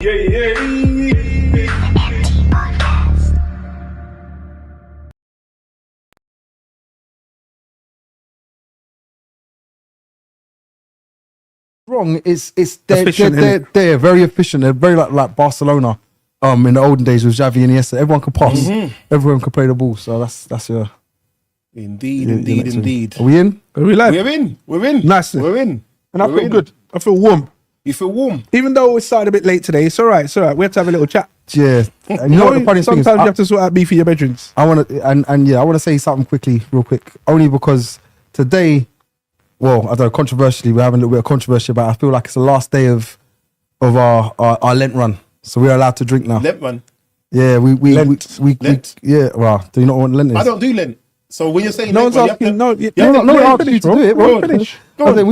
Wrong. It's they're very efficient. They're very like Barcelona. In the olden days with Xavi and Iniesta, everyone could pass. Everyone could play the ball. So that's your. Indeed. Are we in? Are we live? We're in. Nice. We're in. And I feel good. I feel warm. You feel warm? Even though we started a bit late today, it's all right. We have to have a little chat. Yeah. And you know what the funny thing is? Sometimes you have to sort out beef in your bedrooms. I want to, I want to say something real quick. Only because today, well, I don't know, controversially, we're having a little bit of controversy about it. I feel like it's the last day of our Lent run. So we're allowed to drink now. Lent run? Yeah, we Lent? yeah, well, do you not want Lent is? I don't do Lent. So when you're saying no Lent, one's asking, no, asked you to do it, bro. Finish. I think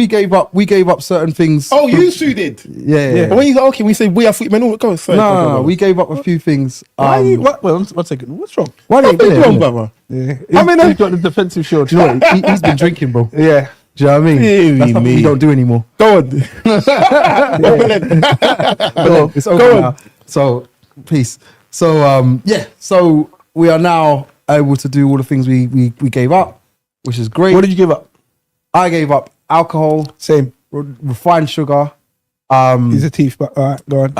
we gave up certain things. Oh, you two did? Yeah. But when you go, okay, we say we are footmen, all go. No, we gave up a few things. Why are you, one second, what's wrong? Why are you wrong, brother? Yeah. I mean, he's got the defensive shield. Do you know what? He's been drinking, bro. Yeah. Do you know what I mean? That's something we don't do anymore. Go on. It's over now. So, peace. So, so we are now able to do all the things we gave up, which is great. What did you give up? I gave up alcohol. Same. Refined sugar. He's a thief, but all right, go on.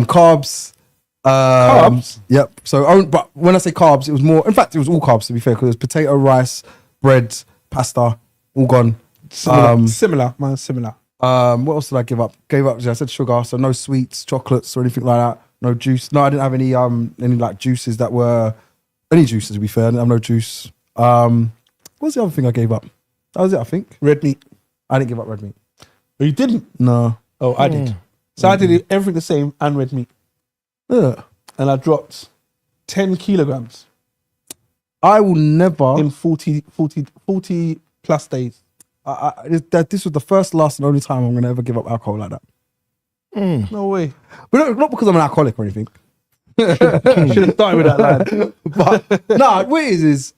Carbs. Carbs? Yep. So, but when I say carbs, it was more, in fact, it was all carbs to be fair, because it was potato, rice, bread, pasta, all gone. Similar. Mine's similar. What else did I give up? I said sugar, so no sweets, chocolates, or anything like that. No juice. No, I didn't have any like juices that were any juices. To be fair, I didn't have no juice. What was the other thing I gave up? That was it, I think. Red meat. I didn't give up red meat. Oh, you didn't? No. Oh, I did. So I did everything the same and red meat. Yeah. And I dropped 10 kilograms. I will never in 40 plus days. This was the last and only time I'm gonna ever give up alcohol like that. No way. But not because I'm an alcoholic or anything. Should have started with that line. But no, what it is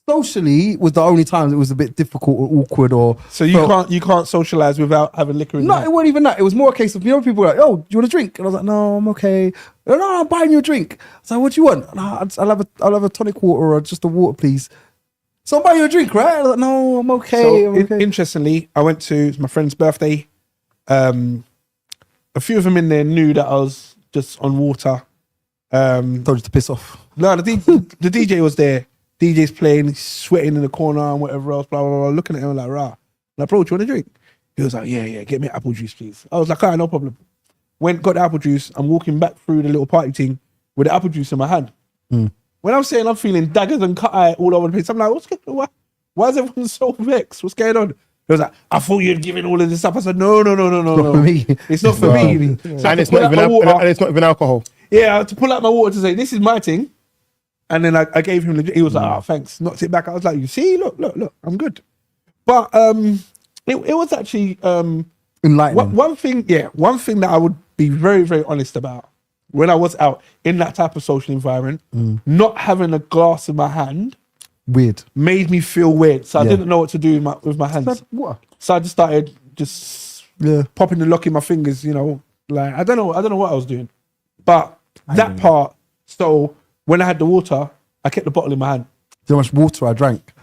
socially was the only time it was a bit difficult or awkward or. So you can't socialize without having liquor in. No, it wasn't even that. It was more a case of, people were like, "Oh, do you want a drink?" And I was like, "No, I'm okay." No, I'm buying you a drink. So what do you want? No, I'll have a tonic water or just a water, please. So I'm buying you a drink, right? I was like, "No, I'm okay." So I'm okay. Interestingly, I went to my friend's birthday. A few of them in there knew that I was just on water. Told you to piss off. No, the DJ was there. DJ's playing, he's sweating in the corner and whatever else, blah, blah, blah. Looking at him like, rah. And I bro, do you want a drink? He was like, yeah, get me apple juice, please. I was like, all right, no problem. Got the apple juice. I'm walking back through the little party thing with the apple juice in my hand. When I'm saying I'm feeling daggers and cut eye all over the place, I'm like, why is everyone so vexed? What's going on? He was like, I thought you'd given all of this stuff. I said, no. Not for me. It's not for me. So and it's not even alcohol. Yeah, I had to pull out my water to say, this is my thing. And then I gave him he was like, oh, thanks. Knocked it back. I was like, you see, look, I'm good. But it was actually enlightening. One thing that I would be very, very honest about when I was out in that type of social environment, not having a glass in my hand made me feel weird. So I didn't know what to do with my hands. So I just started popping the lock in my fingers, like I don't know what I was doing. But that part, so when I had the water, I kept the bottle in my hand. Do you know how much water I drank?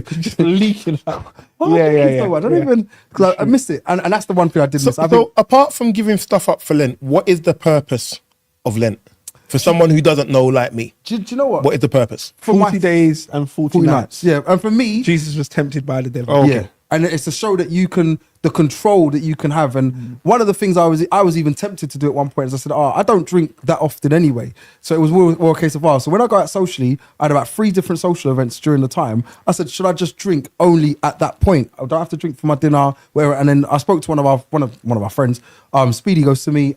Just leaking out. I don't even, because I missed it. And that's the one thing I did miss. So apart from giving stuff up for Lent, what is the purpose of Lent? For someone who doesn't know like me. Do you know what? What is the purpose? 40 days and 40 nights. Yeah, and for me... Jesus was tempted by the devil. Oh, okay. Yeah. And it's to show that you can, the control that you can have. And one of the things I was even tempted to do at one point is I said, I don't drink that often anyway. So it was more a case of, so when I go out socially, I had about 3 different social events during the time. I said, should I just drink only at that point? I don't have to drink for my dinner, whatever. And then I spoke to one of our friends. Speedy goes to me,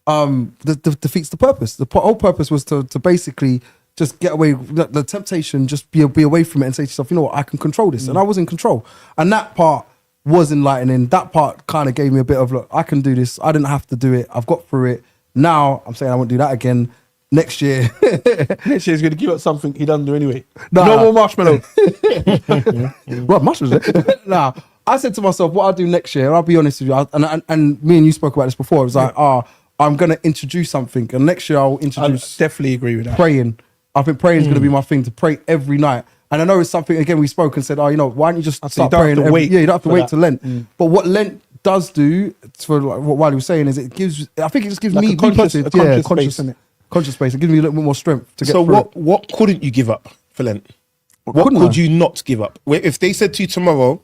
that defeats the purpose. The whole purpose was to basically just get away, the temptation, just be away from it and say to yourself, you know what, I can control this. And I was in control. And that part was enlightening. That part kind of gave me a bit of, look, I can do this. I didn't have to do it. I've got through it. Now I'm saying I won't do that again. Next year. Next year he's going to give up something he doesn't do anyway. No more marshmallow. What, marshmallows? Nah. I said to myself, what I'll do next year, and I'll be honest with you, and me and you spoke about this before, it was like, I'm going to introduce something, and next year I'll introduce... I definitely agree with that. Praying. I think praying is going to be my thing, to pray every night. And I know it's something, again, we spoke and said, why don't you just start praying? You don't have to wait to Lent. But what Lent does do, for like what Wiley was saying, is it gives, I think it just gives like me a conscious space, conscious space. It gives me a little bit more strength to get So through what couldn't you give up for Lent? What could you not give up? If they said to you tomorrow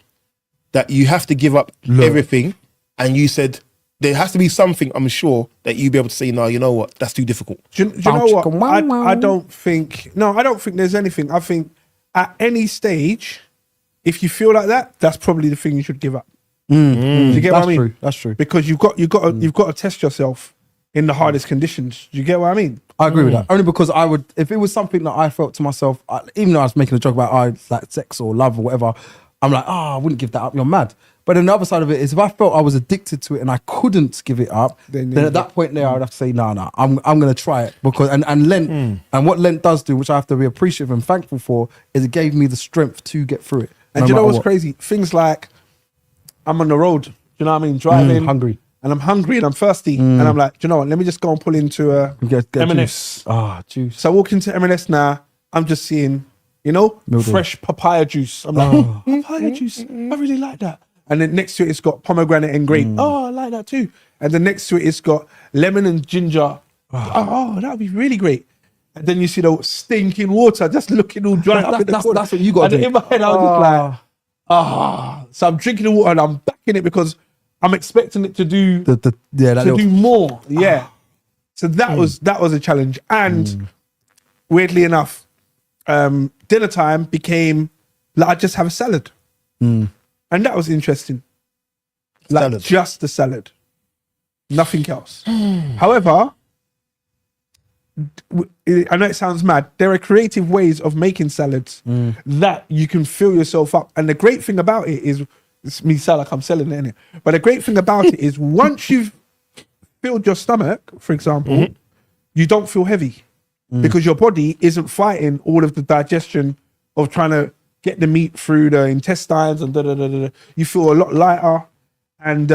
that you have to give up everything, and you said there has to be something, I'm sure, that you'd be able to say, no, you know what, that's too difficult. Do you know what? I don't think there's anything. I think at any stage, if you feel like that, that's probably the thing you should give up. Do you get what I mean? True. That's true. Because you've got to test yourself in the hardest conditions. Do you get what I mean? I agree with that. Only because I would, if it was something that I felt to myself, even though I was making a joke about like sex or love or whatever, I'm like, I wouldn't give that up. You're mad. But then the other side of it is, if I felt I was addicted to it and I couldn't give it up, then at that point there, I would have to say, no, I'm going to try it. Because and Lent, and what Lent does do, which I have to be appreciative and thankful for, is it gave me the strength to get through it. And do you know what's crazy? Things like, I'm on the road, do you know what I mean? Driving. Hungry. And I'm hungry and I'm thirsty. And I'm like, do you know what? Let me just go and pull into get M&S. Juice. So I walk into M&S now, I'm just seeing, fresh papaya juice. I'm like, papaya juice. I really like that. And then next to it, it's got pomegranate and grape. Oh, I like that too. And then next to it, it's got lemon and ginger. Oh, that would be really great. And then you see the stinking water just looking all dry up in the corner. That's what you got to do. In my head, I was just like, So I'm drinking the water and I'm backing it because I'm expecting it to do do more. Yeah. So that was a challenge. And weirdly enough, dinner time became like I just have a salad. And that was interesting. Like salad. Just the salad. Nothing else. However, I know it sounds mad. There are creative ways of making salads that you can fill yourself up. And the great thing about it is, it's me sound like I'm selling it, innit? But the great thing about it is once you've filled your stomach, for example, you don't feel heavy because your body isn't fighting all of the digestion of trying to get the meat through the intestines and You feel a lot lighter. And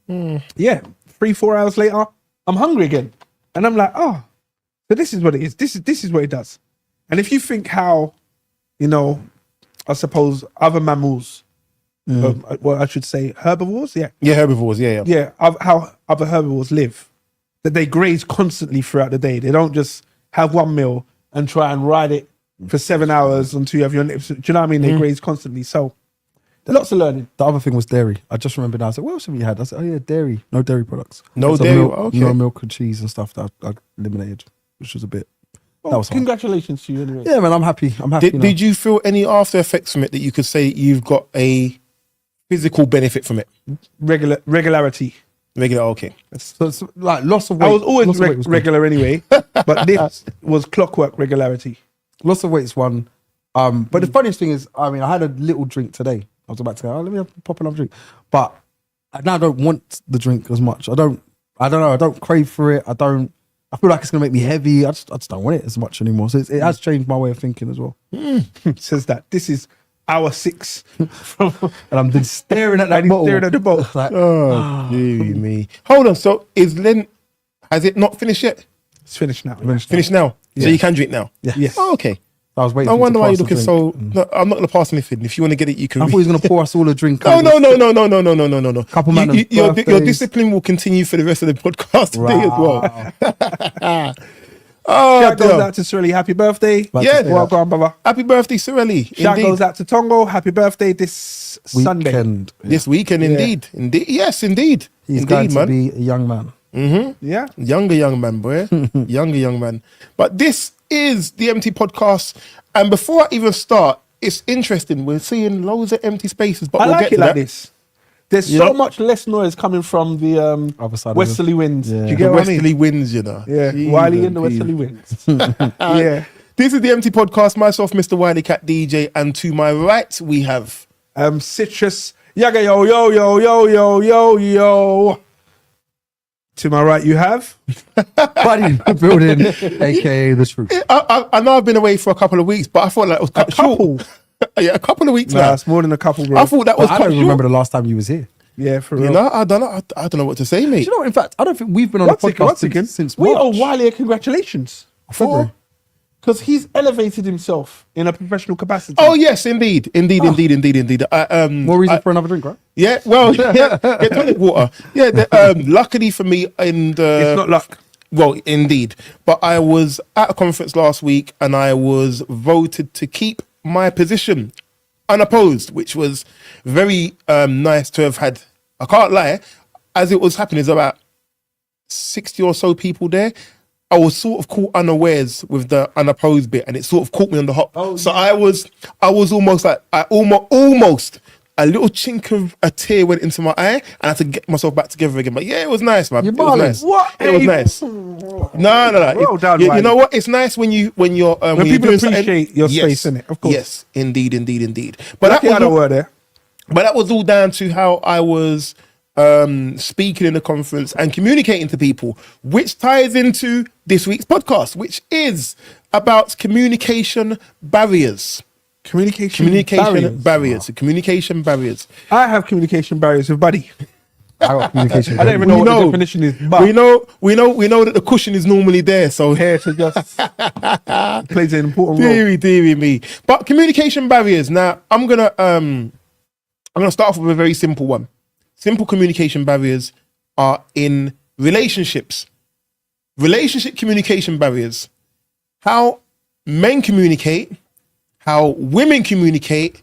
3-4 hours later, I'm hungry again. And I'm like, so this is what it is. This is what it does. And if you think how, I suppose other mammals, well, I should say herbivores, herbivores, how other herbivores live, that they graze constantly throughout the day. They don't just have one meal and try and ride it for 7 hours until you have your lips. Do you know what I mean? They graze constantly. So lots of learning. The other thing was dairy. I just remembered now. I said, what else have you had? I said, dairy. No dairy products. No dairy. Okay. No milk and cheese and stuff that I eliminated, which was a bit. That was hard. Congratulations to you anyway. Yeah, man, I'm happy. Did you feel any after effects from it that you could say you've got a physical benefit from it? Regularity. Okay. So it's like loss of weight. I was always regular anyway, but this was clockwork regularity. Loss of weight is one. But the funniest thing is, I had a little drink today. I was about to go, let me pop another drink. But I now don't want the drink as much. I don't know. I don't crave for it. I feel like it's going to make me heavy. I just don't want it as much anymore. So it has changed my way of thinking as well. Says that. This is hour 6. And I'm then staring at that bottle. Staring at the bottle. Like, me. Hold on. So is Lent, has it not finished yet? It's finished now. Finished now? Yeah. So you can drink now? Yeah. Yes. Oh, okay. I was waiting. I wonder why you're looking so. No, I'm not going to pass anything. If you want to get it, you can. I thought he was going to pour us all a drink. No. Couple man your discipline will continue for the rest of the podcast today as well. Shout goes out to Sirelli. Happy birthday. Well done, brother. Happy birthday, Sirelli. Shout goes out to Tongo. Happy birthday this Sunday. This weekend, indeed. Yes, indeed. He's going to be a young man. Yeah. Younger young man, boy. Younger young man. But this is the Empty Podcast. And before I even start, it's interesting. We're seeing loads of empty spaces, but we'll get to that. This. There's so much less noise coming from the other side westerly winds. Yeah. Do you get what I mean? Westerly winds, Yeah. Wiley and the westerly winds. Yeah. This is the Empty Podcast. Myself, Mr Wileycat DJ, and to my right we have Citrus. Yaga yo. To my right, you have Buddy in the building, aka the truth. I know I've been away for a couple of weeks, but I thought like it was cut short. a couple of weeks Nah, now. it's more than a couple, bro. I thought that was I quite don't even short. remember the last time you was here. Yeah, for real. You know, I don't know what to say, mate. Do you know, in fact, I don't think we've been on One a second, podcast since we March. owe Wiley a congratulations. February. Because he's elevated himself in a professional capacity. Oh yes, indeed. More reason for another drink, right? Yeah, well, yeah, tonic water. Yeah, luckily for me, It's not luck. well, indeed. But I was at a conference last week and I was voted to keep my position unopposed, which was very nice to have had. I can't lie, as it was happening, there's about 60 or so people there. I was sort of caught unawares with the unopposed bit, and it sort of caught me on the hop. Oh, so I was almost like almost a little chink of a tear went into my eye, and I had to get myself back together again. But yeah, it was nice, man. You're It was balling. nice. What? It was nice. No. Well done, You Wiley. know what? It's nice when you're when When you're people doing something- appreciate your Yes. space, innit? Of course. Yes, indeed. But But that I was had a all, word there. but that was all down to how I was speaking in the conference and communicating to people, which ties into this week's podcast, which is about communication barriers. Communication Barriers. Communication barriers. I have communication barriers with Buddy. I got communication. I don't even know what the definition is, but We know that the cushion is normally there, so here to just plays an important role. dearie me. But communication barriers. Now I'm gonna start off with a very simple one. Simple communication barriers are in relationships. Relationship communication barriers. How men communicate, how women communicate,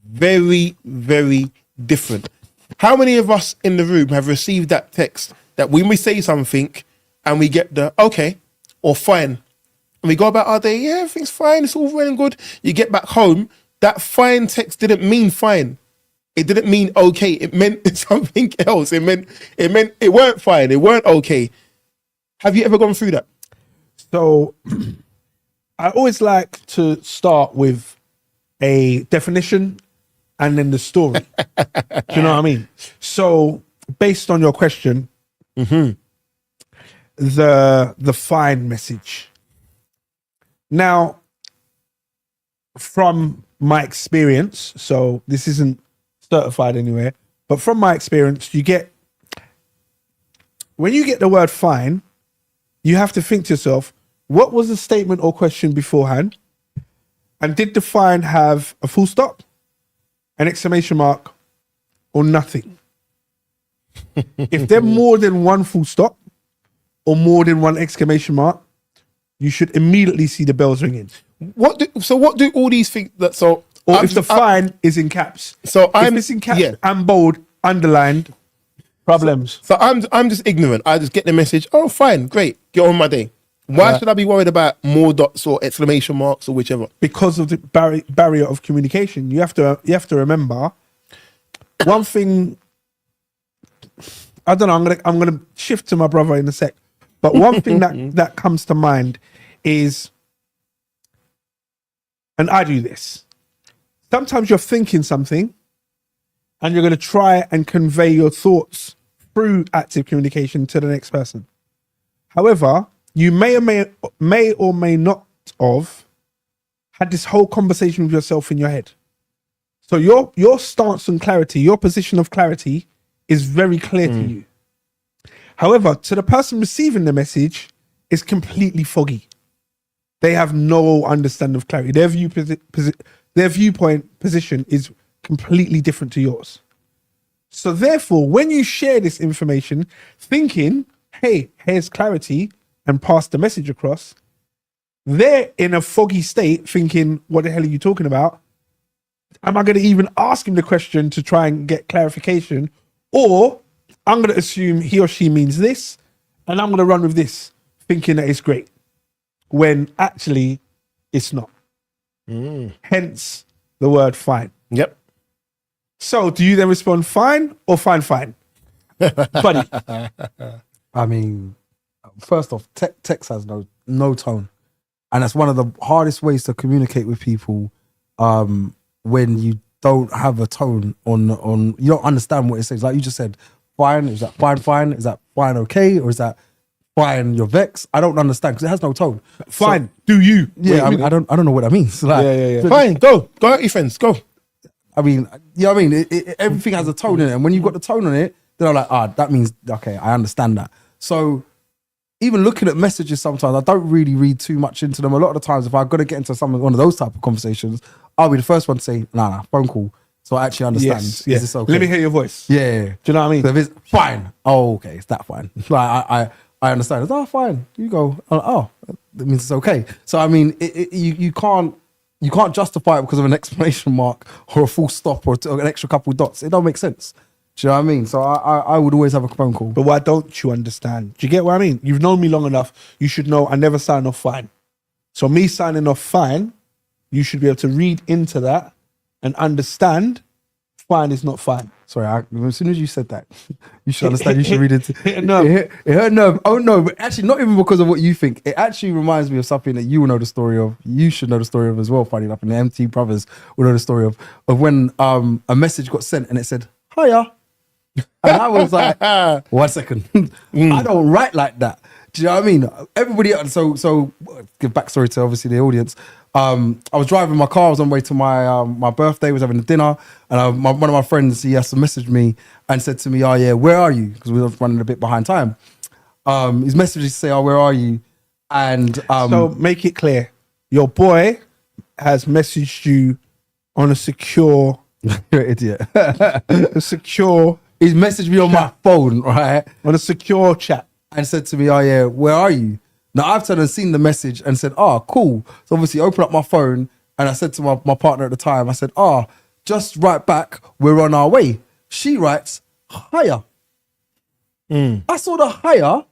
very, very different. How many of us in the room have received that text that when we say something and we get the okay or fine, and we go about our day, yeah, everything's fine, it's all well and good. You get back home, that fine text didn't mean fine. It didn't mean okay. It meant something else. It meant it weren't fine. It weren't okay. Have you ever gone through that? So I always like to start with a definition and then the story. Do you know what I mean? So based on your question, the fine message. Now, from my experience, so this isn't certified anywhere, but from my experience, when you get the word fine, you have to think to yourself, what was the statement or question beforehand? And did the fine have a full stop, an exclamation mark, or nothing? If there's more than one full stop or more than one exclamation mark, you should immediately see the bells ringing. What do all these things that so Or if the fine is in caps. So if it's in caps and bold, underlined, problems. So I'm just ignorant. I just get the message. Oh, fine, great, get on my day. Why should I be worried about more dots or exclamation marks or whichever? Because of the barrier of communication. You have to remember one thing. I don't know. I'm gonna shift to my brother in a sec. But one thing that comes to mind is, and I do this. Sometimes you're thinking something and you're going to try and convey your thoughts through active communication to the next person. However, you may or may not have had this whole conversation with yourself in your head. So your stance on clarity, your position of clarity is very clear to you. However, to the person receiving the message, it's completely foggy. They have no understanding of clarity. Their viewpoint position is completely different to yours. So therefore, when you share this information, thinking, hey, here's clarity, and pass the message across, they're in a foggy state thinking, what the hell are you talking about? Am I going to even ask him the question to try and get clarification? Or I'm going to assume he or she means this, and I'm going to run with this, thinking that it's great, when actually it's not. Hence the word fine. Yep. So do you then respond fine or fine? Buddy. I mean, first off, text has no tone. And that's one of the hardest ways to communicate with people when you don't have a tone on you don't understand what it says. Like you just said, fine, is that fine? Is that fine okay? Or is that fine, you're vexed. I don't understand because it has no tone. Fine, do you? Yeah, I don't know what that means. Like, Yeah. Fine, go out with your friends, go. I mean, you know what I mean? Everything has a tone in it. And when you've got the tone on it, then I'm like, that means, okay, I understand that. So even looking at messages sometimes, I don't really read too much into them. A lot of the times, if I've got to get into one of those type of conversations, I'll be the first one to say, nah, phone call. So I actually understand. Yes, Is this okay? Let me hear your voice. Yeah. Do you know what I mean? So if it's fine, oh, okay, it's that fine. Like, I understand. It's, fine, you go. I'm like, that means it's okay. So I mean, you can't justify it because of an exclamation mark or a full stop or an extra couple dots. It don't make sense. Do you know what I mean? So I would always have a phone call. But why don't you understand? Do you get what I mean? You've known me long enough. You should know I never sign off fine. So me signing off fine, you should be able to read into that and understand fine is not fine. Sorry, as soon as you said that, you should understand. You should read it. No. It hurt nerve. Oh no, but actually, not even because of what you think. It actually reminds me of something that you will know the story of. You should know the story of as well. Funny enough, and the MT brothers will know the story of when a message got sent and it said hiya, and I was like, 1 second, I don't write like that. Do you know what I mean? Everybody. So give backstory to obviously the audience. I was driving my car. I was on my way to my birthday. Was having a dinner, and one of my friends, he has to message me and said to me, "Oh yeah, where are you?" Because we were running a bit behind time. His message is to say, "Oh, where are you?" And so make it clear, your boy has messaged you on a secure, you're an idiot. a secure. He's messaged me on my phone, right, on a secure chat, and said to me, "Oh yeah, where are you?" Now I've turned and seen the message and said, cool. So obviously open up my phone and I said to my partner at the time, I said, just write back, we're on our way. She writes, hiya. I saw the hiya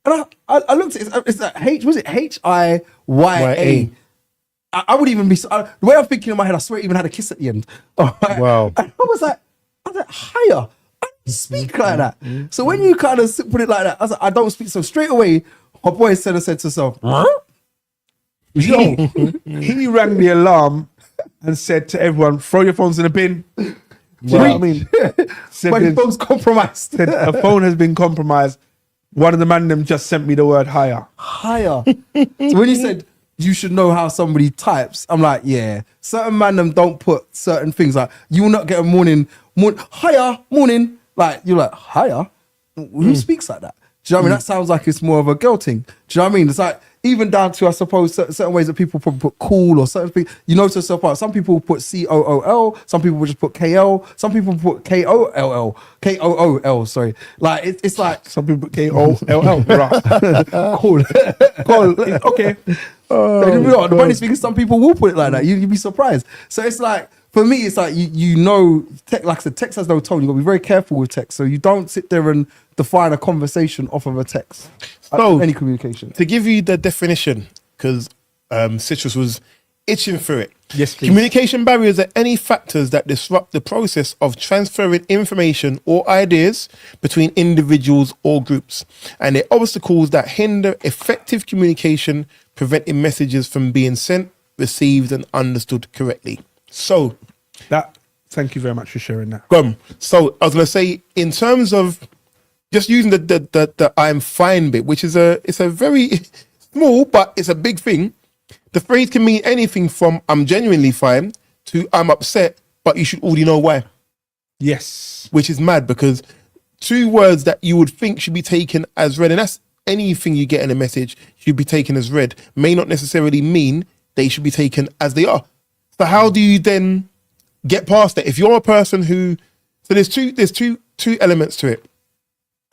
and I looked at it, it's that was it Hiya? I would even be, the way I'm thinking in my head, I swear it even had a kiss at the end. Right? Wow. And I was like, hiya. I don't speak like that. So when you kind of put it like that, I was like, I don't speak. So straight away, my boy said to himself, huh? Yo, he rang the alarm and said to everyone, throw your phones in the bin. Do you know what I mean? Said My phone's compromised. Said a phone has been compromised. One of the man them just sent me the word higher. Higher. So when you said you should know how somebody types, I'm like, yeah. Certain man them don't put certain things like, you will not get a morning, higher, morning. Like, you're like, higher? Who speaks like that? Do you know what I mean? That sounds like it's more of a girl thing. Do you know what I mean? It's like, even down to, I suppose, certain ways that people probably put cool or certain things. You notice so far, some people put COOL, some people just put KL, some people put KOOL, sorry. Like, it's like... Some people put KOLL, right. Cool. Okay. The funny thing is some people will put it like that. You'd be surprised. So it's like, for me, it's like, you know, like I said, text has no tone. You've got to be very careful with text. So you don't sit there and define a conversation off of a text. So, any communication. To give you the definition, because Citrus was itching for it. Yes, please. Communication barriers are any factors that disrupt the process of transferring information or ideas between individuals or groups. And they're obstacles that hinder effective communication, preventing messages from being sent, received, and understood correctly. So, thank you very much for sharing that. So I was going to say, in terms of just using the I'm fine bit, which is it's a very small, but it's a big thing. The phrase can mean anything from I'm genuinely fine to I'm upset, but you should already know why. Yes. Which is mad, because two words that you would think should be taken as read, and that's anything you get in a message should be taken as read, may not necessarily mean they should be taken as they are. So how do you then get past that? If you're a person who, so there's two elements to it.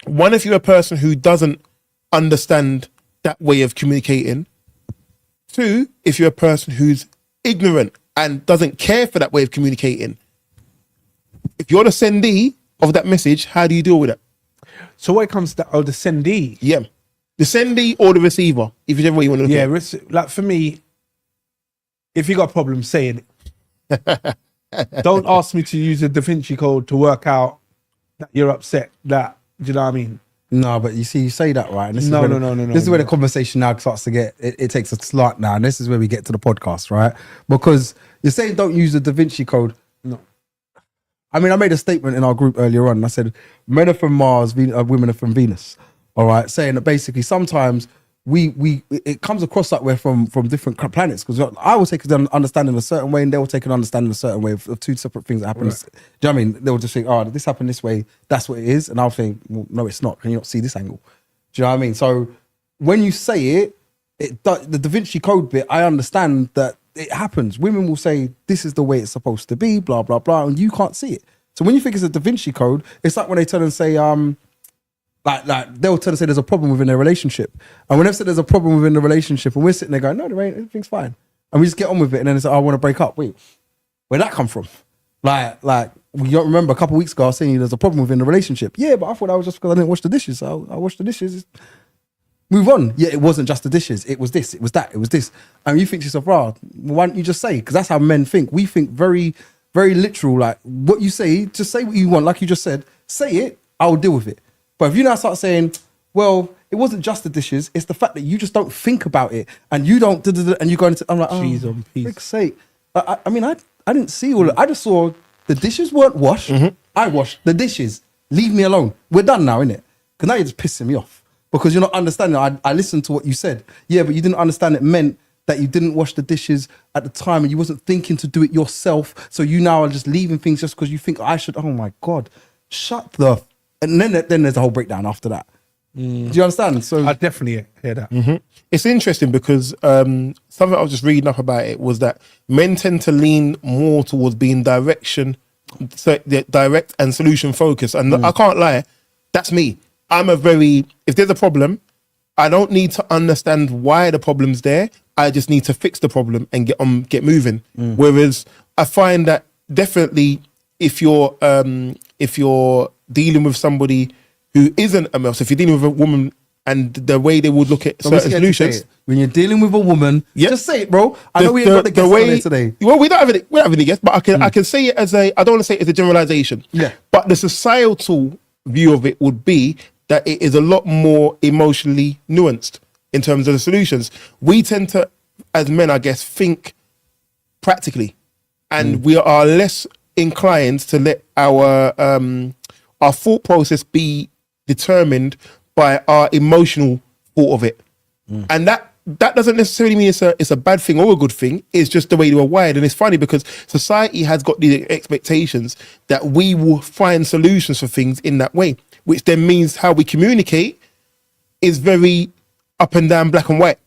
One, if you're a person who doesn't understand that way of communicating. Two, if you're a person who's ignorant and doesn't care for that way of communicating. If you're the sendee of that message, how do you deal with it? So when it comes to the sendee? Yeah. The sendee or the receiver, if whichever way you want to look at it. Like for me, if you got a problem, say it. Don't ask me to use a Da Vinci code to work out that you're upset. Do you know what I mean? No, but you see, you say that, right? And this No. This is where the conversation now starts to get, it takes a slant now. And this is where we get to the podcast, right? Because you're saying don't use the Da Vinci code. No. I mean, I made a statement in our group earlier on. And I said, men are from Mars, women are from Venus. all right, saying that basically sometimes it comes across like we're from different planets, because I will take an understanding a certain way and they will take an understanding a certain way of two separate things that happen. Right. Do you know what I mean? They'll just think, oh, this happened this way, that's what it is, and I'll think, well, no, it's not. Can you not see this angle? Do you know what I mean? So when you say the Da Vinci Code bit, I understand that it happens. Women will say, this is the way it's supposed to be, blah, blah, blah, and you can't see it. So when you think it's a Da Vinci Code, it's like when they turn and say, like they'll turn and say there's a problem within their relationship. And when they've said there's a problem within the relationship, and we're sitting there going, no, there ain't, everything's fine. And we just get on with it, and then it's like, oh, I want to break up. Wait, where'd that come from? Like, you don't remember a couple of weeks ago I was saying there's a problem within the relationship. Yeah, but I thought that was just because I didn't wash the dishes. So I washed the dishes. Move on. Yeah, it wasn't just the dishes. It was this, it was that, it was this. And you think to yourself, rah, why don't you just say? Because that's how men think. We think very, very literal. Like, what you say, just say what you want. Like you just said, say it, I'll deal with it. But if you now start saying, well, it wasn't just the dishes, it's the fact that you just don't think about it, and you don't, and you go into, I'm like, oh, Cheese on piece. frick's sake. I mean, I didn't see all of it. I just saw the dishes weren't washed. I washed the dishes. Leave me alone. We're done now, innit? Because now you're just pissing me off. Because you're not understanding. I listened to what you said. Yeah, but you didn't understand it meant that you didn't wash the dishes at the time and you wasn't thinking to do it yourself. So you now are just leaving things just because you think I should. Oh my God. Shut the... And then there's a whole breakdown after that. Do you understand? So I definitely hear that. It's interesting because something I was just reading up about it was that men tend to lean more towards being direct and solution focused. And I can't lie, that's me. If there's a problem, I don't need to understand why the problem's there. I just need to fix the problem and get moving. Whereas I find that definitely if you're dealing with somebody who isn't a male, so if you're dealing with a woman and the way they would look at certain solutions. When you're dealing with a woman, just say it, bro. I know we ain't got the guest on there today. Well, we don't have any guests, but I can say it as I don't want to say it as a generalization. Yeah. But the societal view of it would be that it is a lot more emotionally nuanced in terms of the solutions. We tend to, as men, I guess, think practically, and we are less inclined to let our thought process be determined by our emotional thought of it. And that doesn't necessarily mean it's a bad thing or a good thing. It's just the way we're wired. And it's funny because society has got these expectations that we will find solutions for things in that way, which then means how we communicate is very up and down, black and white.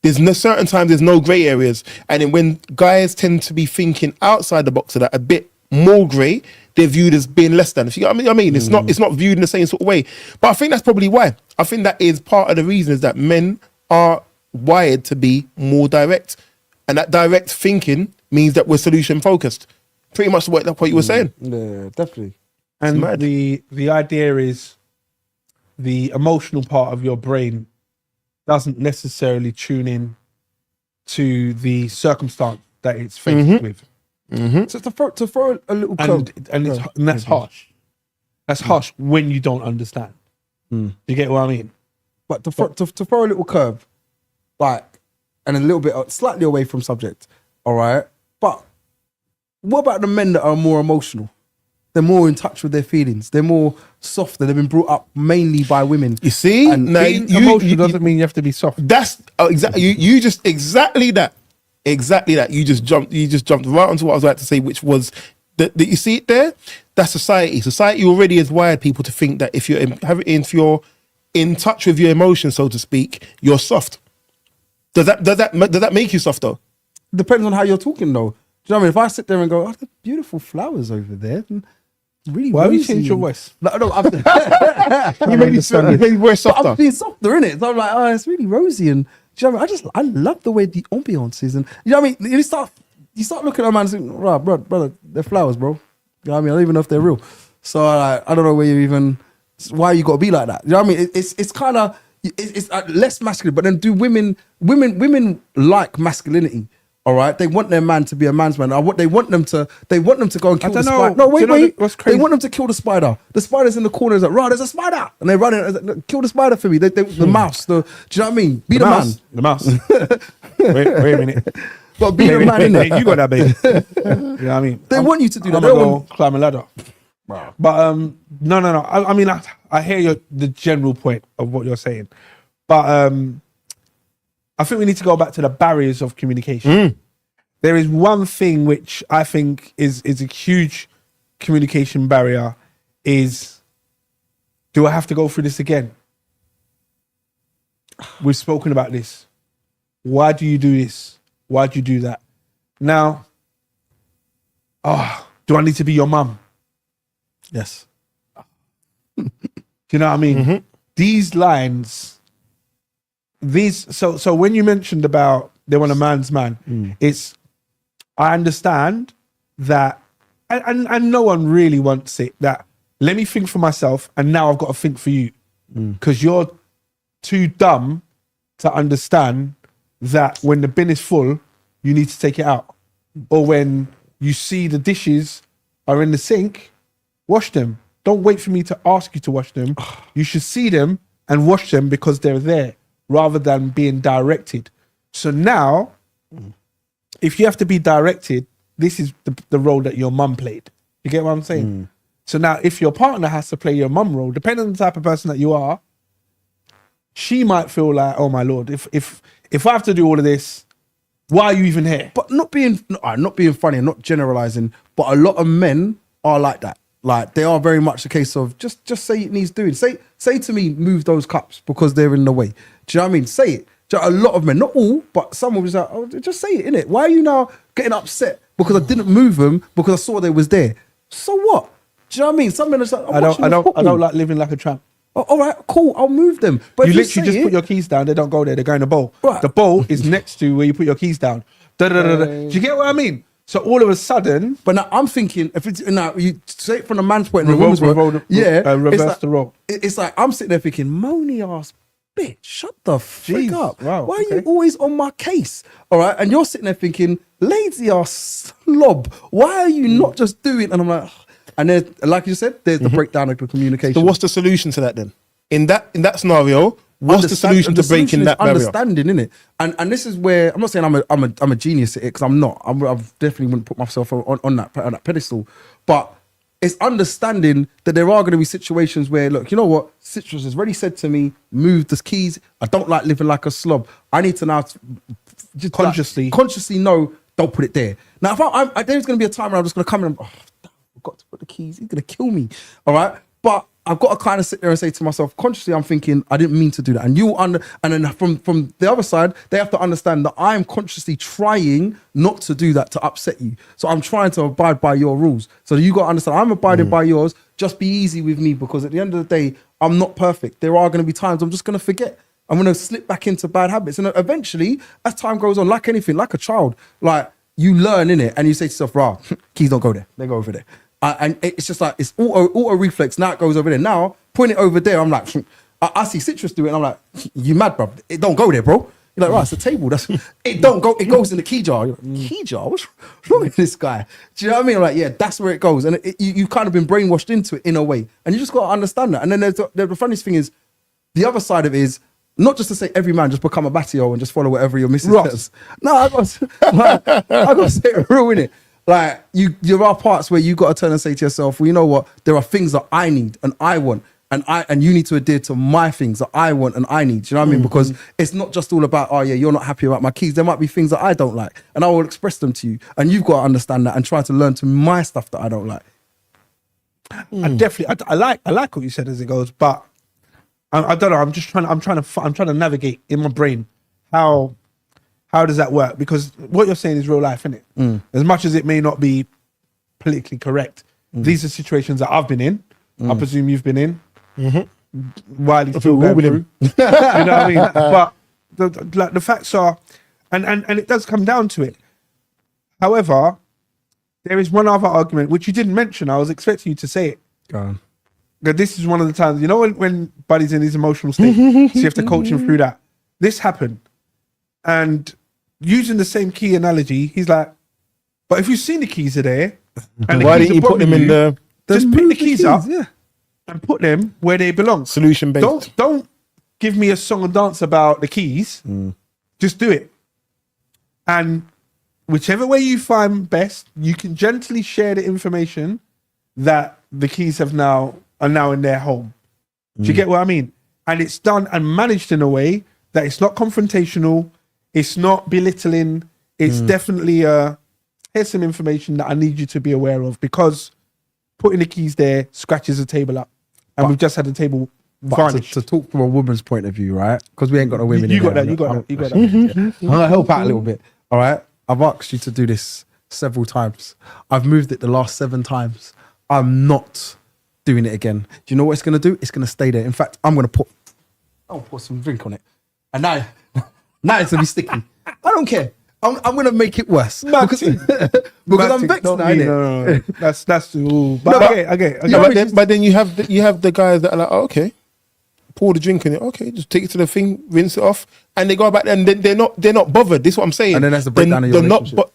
There's no certain times, there's no grey areas. And then when guys tend to be thinking outside the box of that, a bit more grey, they're viewed as being less than. If you, I mean, it's not viewed in the same sort of way. But I think that's probably why. I think that is part of the reason is that men are wired to be more direct, and that direct thinking means that we're solution focused. Pretty much what you were saying. Yeah, definitely. And the idea is the emotional part of your brain doesn't necessarily tune in to the circumstance that it's faced with. So to throw a little code, and that's harsh. That's harsh when you don't understand. You get what I mean? But to throw a little curve, like, and a little bit slightly away from subject, all right? But what about the men that are more emotional? They're more in touch with their feelings. They're more softer. They've been brought up mainly by women. You see? And being emotional doesn't mean you have to be soft. That's exactly you just exactly that. Exactly that. You just jumped right onto what I was about to say, which was that you see it there? That's society. Society already has wired people to think that if you're in touch with your emotions, so to speak, you're soft. Does that make you soft though? Depends on how you're talking though. Do you know what I mean? If I sit there and go, oh, the beautiful flowers over there, really. Why have you changed your voice? No, you made me voice softer. I'm being softer, innit? So I'm like, oh, it's really rosy, and do you know what I mean? I love the way the ambiance is, and you know what I mean. You start looking at a man and saying, right, brother, they're flowers, bro. You know what I mean? I don't even know if they're real. So I don't know why you got to be like that. You know what I mean? It's kind of less masculine, but then do women like masculinity? All right, they want their man to be a man's man. They want them to go and kill the spider. No, wait. What's crazy? They want them to kill the spider. The spider's in the corner. It's like, right, there's a spider, and they run it. Kill the spider for me. The mouse. Do you know what I mean? Be the man. The mouse. wait a minute. But be the man, innit? You got that, baby. You know what I mean? They want you to do that. I'm gonna go climb a ladder. Wow. But no. I mean, I I hear the general point of what you're saying, but I think we need to go back to the barriers of communication. There is one thing which I think is a huge communication barrier is, do I have to go through this again? We've spoken about this. Why do you do this? Why do you do that? Now, do I need to be your mum? Yes. Do you know what I mean? These lines, so when you mentioned about they want a man's man, it's, I understand that, and no one really wants it, that let me think for myself and now I've got to think for you because you're too dumb to understand that when the bin is full, you need to take it out. Or when you see the dishes are in the sink, wash them. Don't wait for me to ask you to wash them. You should see them and wash them because they're there rather than being directed. So now, if you have to be directed, this is the role that your mum played. You get what I'm saying? So now if your partner has to play your mum role, depending on the type of person that you are, she might feel like, oh my Lord, if I have to do all of this, why are you even here? But not being funny and not generalizing, but a lot of men are like that. Like they are very much a case of just say it needs doing. Say to me, move those cups because they're in the way. Do you know what I mean? Say it. A lot of men, not all, but some will be like, oh, just say it, innit? Why are you now getting upset because I didn't move them because I saw they was there? So what? Do you know what I mean? Some men are just like, I don't like living like a tramp. Oh, all right, cool, I'll move them. But you literally just put your keys down, they don't go there, they go in the bowl. Right. The bowl is next to where you put your keys down. Do you get what I mean? So all of a sudden... But now I'm thinking, if it's now you say it from the man's point and the woman's point, reverse the role. It's like I'm sitting there thinking, moany ass bitch, shut the frick up. Wow, why are you always on my case? All right, and you're sitting there thinking, lazy ass slob, why are you not just doing? And I'm like... And then, like you said, there's the breakdown of the communication. So what's the solution to that then? In that scenario, what's the solution to breaking that barrier? Understanding, innit? And this is where I'm not saying I'm a genius at it because I'm not. I definitely wouldn't put myself on that pedestal. But it's understanding that there are going to be situations where, look, you know what? Citrus has already said to me, move the keys. I don't like living like a slob. I need to now just consciously know, don't put it there. Now, if there's going to be a time where I'm just going to come in and got to put the keys, he's gonna kill me. All right, but I've got to kind of sit there and say to myself, consciously I'm thinking I didn't mean to do that, and and then from the other side they have to understand that I'm consciously trying not to do that to upset you. So I'm trying to abide by your rules, so you got to understand I'm abiding by yours. Just be easy with me, because at the end of the day I'm not perfect. There are going to be times I'm just going to forget. I'm going to slip back into bad habits, and eventually as time goes on, like anything, like a child, like you learn in it and you say to yourself, rah, keys don't go there, they go over there. And it's just like, it's auto reflex. Now it goes over there. Now, point it over there. I'm like, I see Citrus do it. And I'm like, you mad, bro. It don't go there, bro. You're like, right, it's a table. It don't go. It goes in the key jar. You're like, key jar? What's wrong with this guy? Do you know what I mean? I'm like, yeah, that's where it goes. And you've kind of been brainwashed into it in a way. And you just got to understand that. And then the funniest thing is, the other side of it is, not just to say every man just become a batio and just follow whatever your missus says. No, I got to say it real, innit? Like there are parts where you got to turn and say to yourself, well, you know what? There are things that I need and I want, and you need to adhere to my things that I want and I need. Do you know what I mean? Because it's not just all about, oh yeah, you're not happy about my keys. There might be things that I don't like, and I will express them to you, and you've got to understand that and try to learn to my stuff that I don't like. I like what you said as it goes, but I don't know. I'm trying to navigate in my brain how does that work? Because what you're saying is real life, isn't it? As much as it may not be politically correct, these are situations that I've been in. I presume you've been in. Wiley's still going through. You know what I mean? But the facts are, and it does come down to it. However, there is one other argument which you didn't mention. I was expecting you to say it. Go on. This is one of the times, you know, when Buddy's in his emotional state, so you have to coach him through that. This happened, and using the same key analogy, he's like, but if you've seen the keys are there, and why didn't you put them in the... Just pick the keys up and put them where they belong. Solution based. Don't give me a song and dance about the keys. Just do it. And whichever way you find best, you can gently share the information that the keys are now in their home. Do you get what I mean? And it's done and managed in a way that it's not confrontational, it's not belittling, it's definitely here's some information that I need you to be aware of, because putting the keys there scratches the table up. And we've just had the table varnished. To talk from a woman's point of view, right? Because we ain't got no women You in got there. that, you got that, you got that. I'm gonna help out a little bit. All right. I've asked you to do this several times. I've moved it the last 7 times. I'm not doing it again. Do you know what it's gonna do? It's gonna stay there. In fact, I'll put some drink on it. And now it's gonna be sticky. I don't care. I'm gonna make it worse. Because I'm vexed now, innit? No. That's ooh. But I get. But then you have the guys that are like, oh, okay, pour the drink in it. Okay, just take it to the thing, rinse it off, and they go back there and they're not bothered. This is what I'm saying. And then that's the breakdown of your relationship. But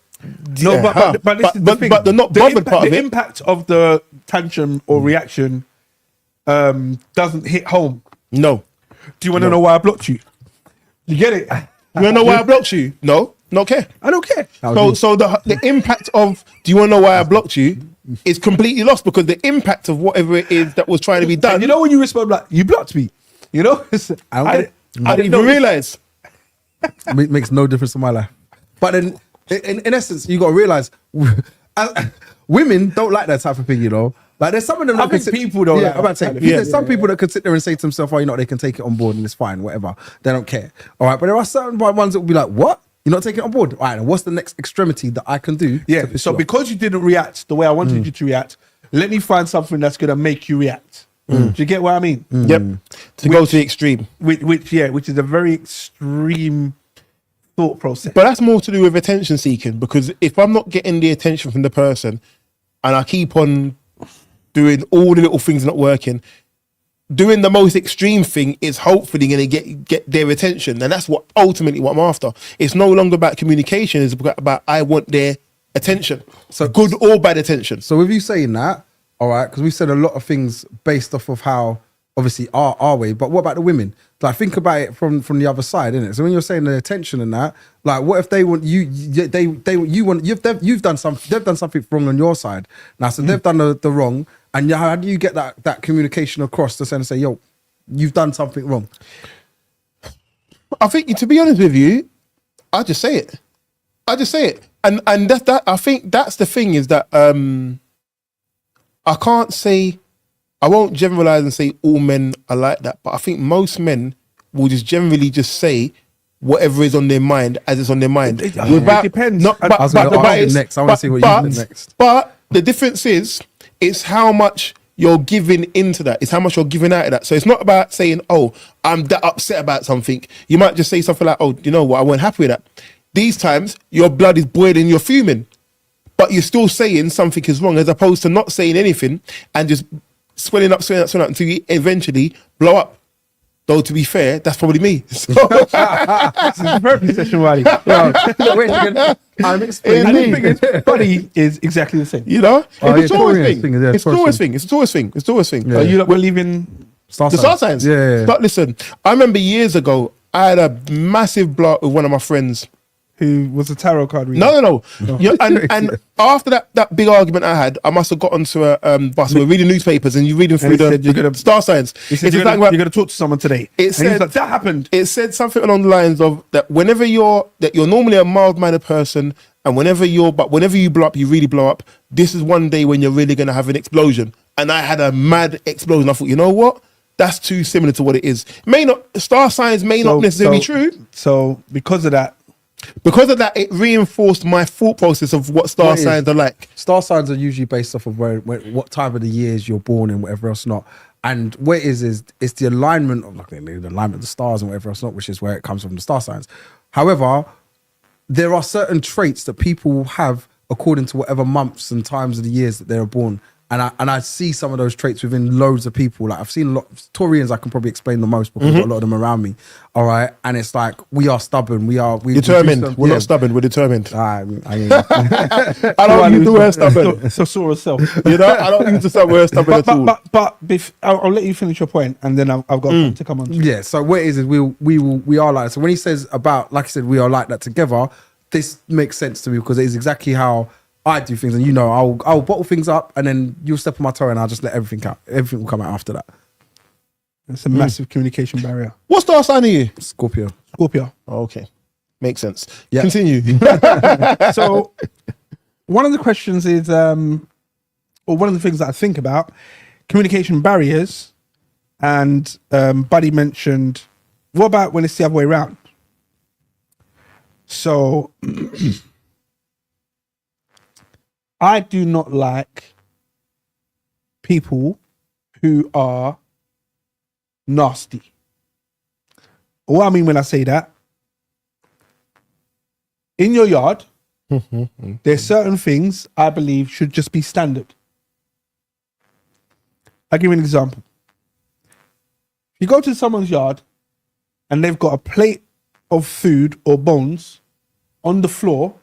this is the thing. But they're not bothered part of the it. impact of the tantrum or reaction doesn't hit home. No. Do you want to know why I blocked you? You get it? You want to know why I blocked you? No. Not care. I don't care. So the impact of, do you want to know why I blocked you, is completely lost, because the impact of whatever it is that was trying to be done. And you know when you respond like, you blocked me. You know? I didn't even realise. Makes no difference to my life. But then, in essence, you got to realise, women don't like that type of thing, you know? Like there's some of them. I think people don't. Yeah, I'm about to say. There's some people that could sit there and say to themselves, "Oh, they can take it on board and it's fine, whatever. They don't care." All right, but there are certain ones that will be like, "What? You're not taking it on board? All right, what's the next extremity that I can do?" Yeah. So because you didn't react the way I wanted you to react, let me find something that's gonna make you react. Do you get what I mean? Yep. To go to the extreme. Which is a very extreme thought process. But that's more to do with attention seeking, because if I'm not getting the attention from the person and I keep on doing all the little things not working, doing the most extreme thing is hopefully going to get their attention. And that's what ultimately what I'm after. It's no longer about communication. It's about I want their attention. So good or bad attention. So with you saying that, all right, because we said a lot of things based off of how, obviously, our way, but what about the women? Like, think about it from the other side, innit? So when you're saying the attention and that, like, what if they want you've done something, they've done something wrong on your side now, so they've done the wrong, and how do you get that communication across to say, yo, you've done something wrong? I think, to be honest with you, I just say it, and that I think that's the thing, is that I can't say. I won't generalize and say all men are like that, but I think most men will just generally just say whatever is on their mind as it's on their mind. It depends. I was going to ask you next. I want to see what you do next. But the difference is, it's how much you're giving into that. It's how much you're giving out of that. So it's not about saying, oh, I'm that upset about something. You might just say something like, oh, you know what, I wasn't happy with that. These times, your blood is boiling, you're fuming, but you're still saying something is wrong, as opposed to not saying anything and just swelling up until you eventually blow up. Though, to be fair, that's probably me. So. This is a therapy session, Wiley. I'm explaining. Body is exactly the same. You know? It's yeah, always thing. thing, yeah, It's always thing. It's always thing. It's always thing. Yeah. Are you not believing Star signs? Yeah. But listen, I remember years ago, I had a massive blow up with one of my friends. who was a tarot card reader? No. Yeah, and after that big argument I had, I must have got onto a bus. We're reading newspapers and you're reading through the star signs. He said, you're going to talk to someone today. It said, like, that happened. It said something along the lines of that whenever you're normally a mild-mannered person, and whenever you blow up, you really blow up. This is one day when you're really going to have an explosion. And I had a mad explosion. I thought, you know what? That's too similar to what it is. Star signs may not necessarily be true. So because of that, it reinforced my thought process of what star signs are like. Star signs are usually based off of what time of the years you're born and whatever else not. And what it is it's the alignment of the alignment of the stars and whatever else not, which is where it comes from, the star signs. However, there are certain traits that people have according to whatever months and times of the years that they were born. And I see some of those traits within loads of people. Like I've seen a lot of Taurians, I can probably explain the most because I've got a lot of them around me. All right. And it's like, we are stubborn. We determined. We're not stubborn. We're determined. I don't use the word stubborn. It's a sort of self. You know, I don't use the word stubborn at all. But I'll let you finish your point and then I've got to come on. Yeah. So what it is we are like that. So when he says about, like I said, we are like that together, this makes sense to me because it is exactly how I do things, and I'll bottle things up, and then you'll step on my toe, and I'll just let everything out. Everything will come out after that. It's a massive communication barrier. What star sign are you? Scorpio. Scorpio. Oh, okay. Makes sense. Yeah. Continue. So one of the questions is, or one of the things that I think about, communication barriers, and Buddy mentioned, what about when it's the other way around? So I do not like people who are nasty. What I mean when I say that, in your yard, there's certain things I believe should just be standard. I'll give you an example. If you go to someone's yard and they've got a plate of food or bones on the floor,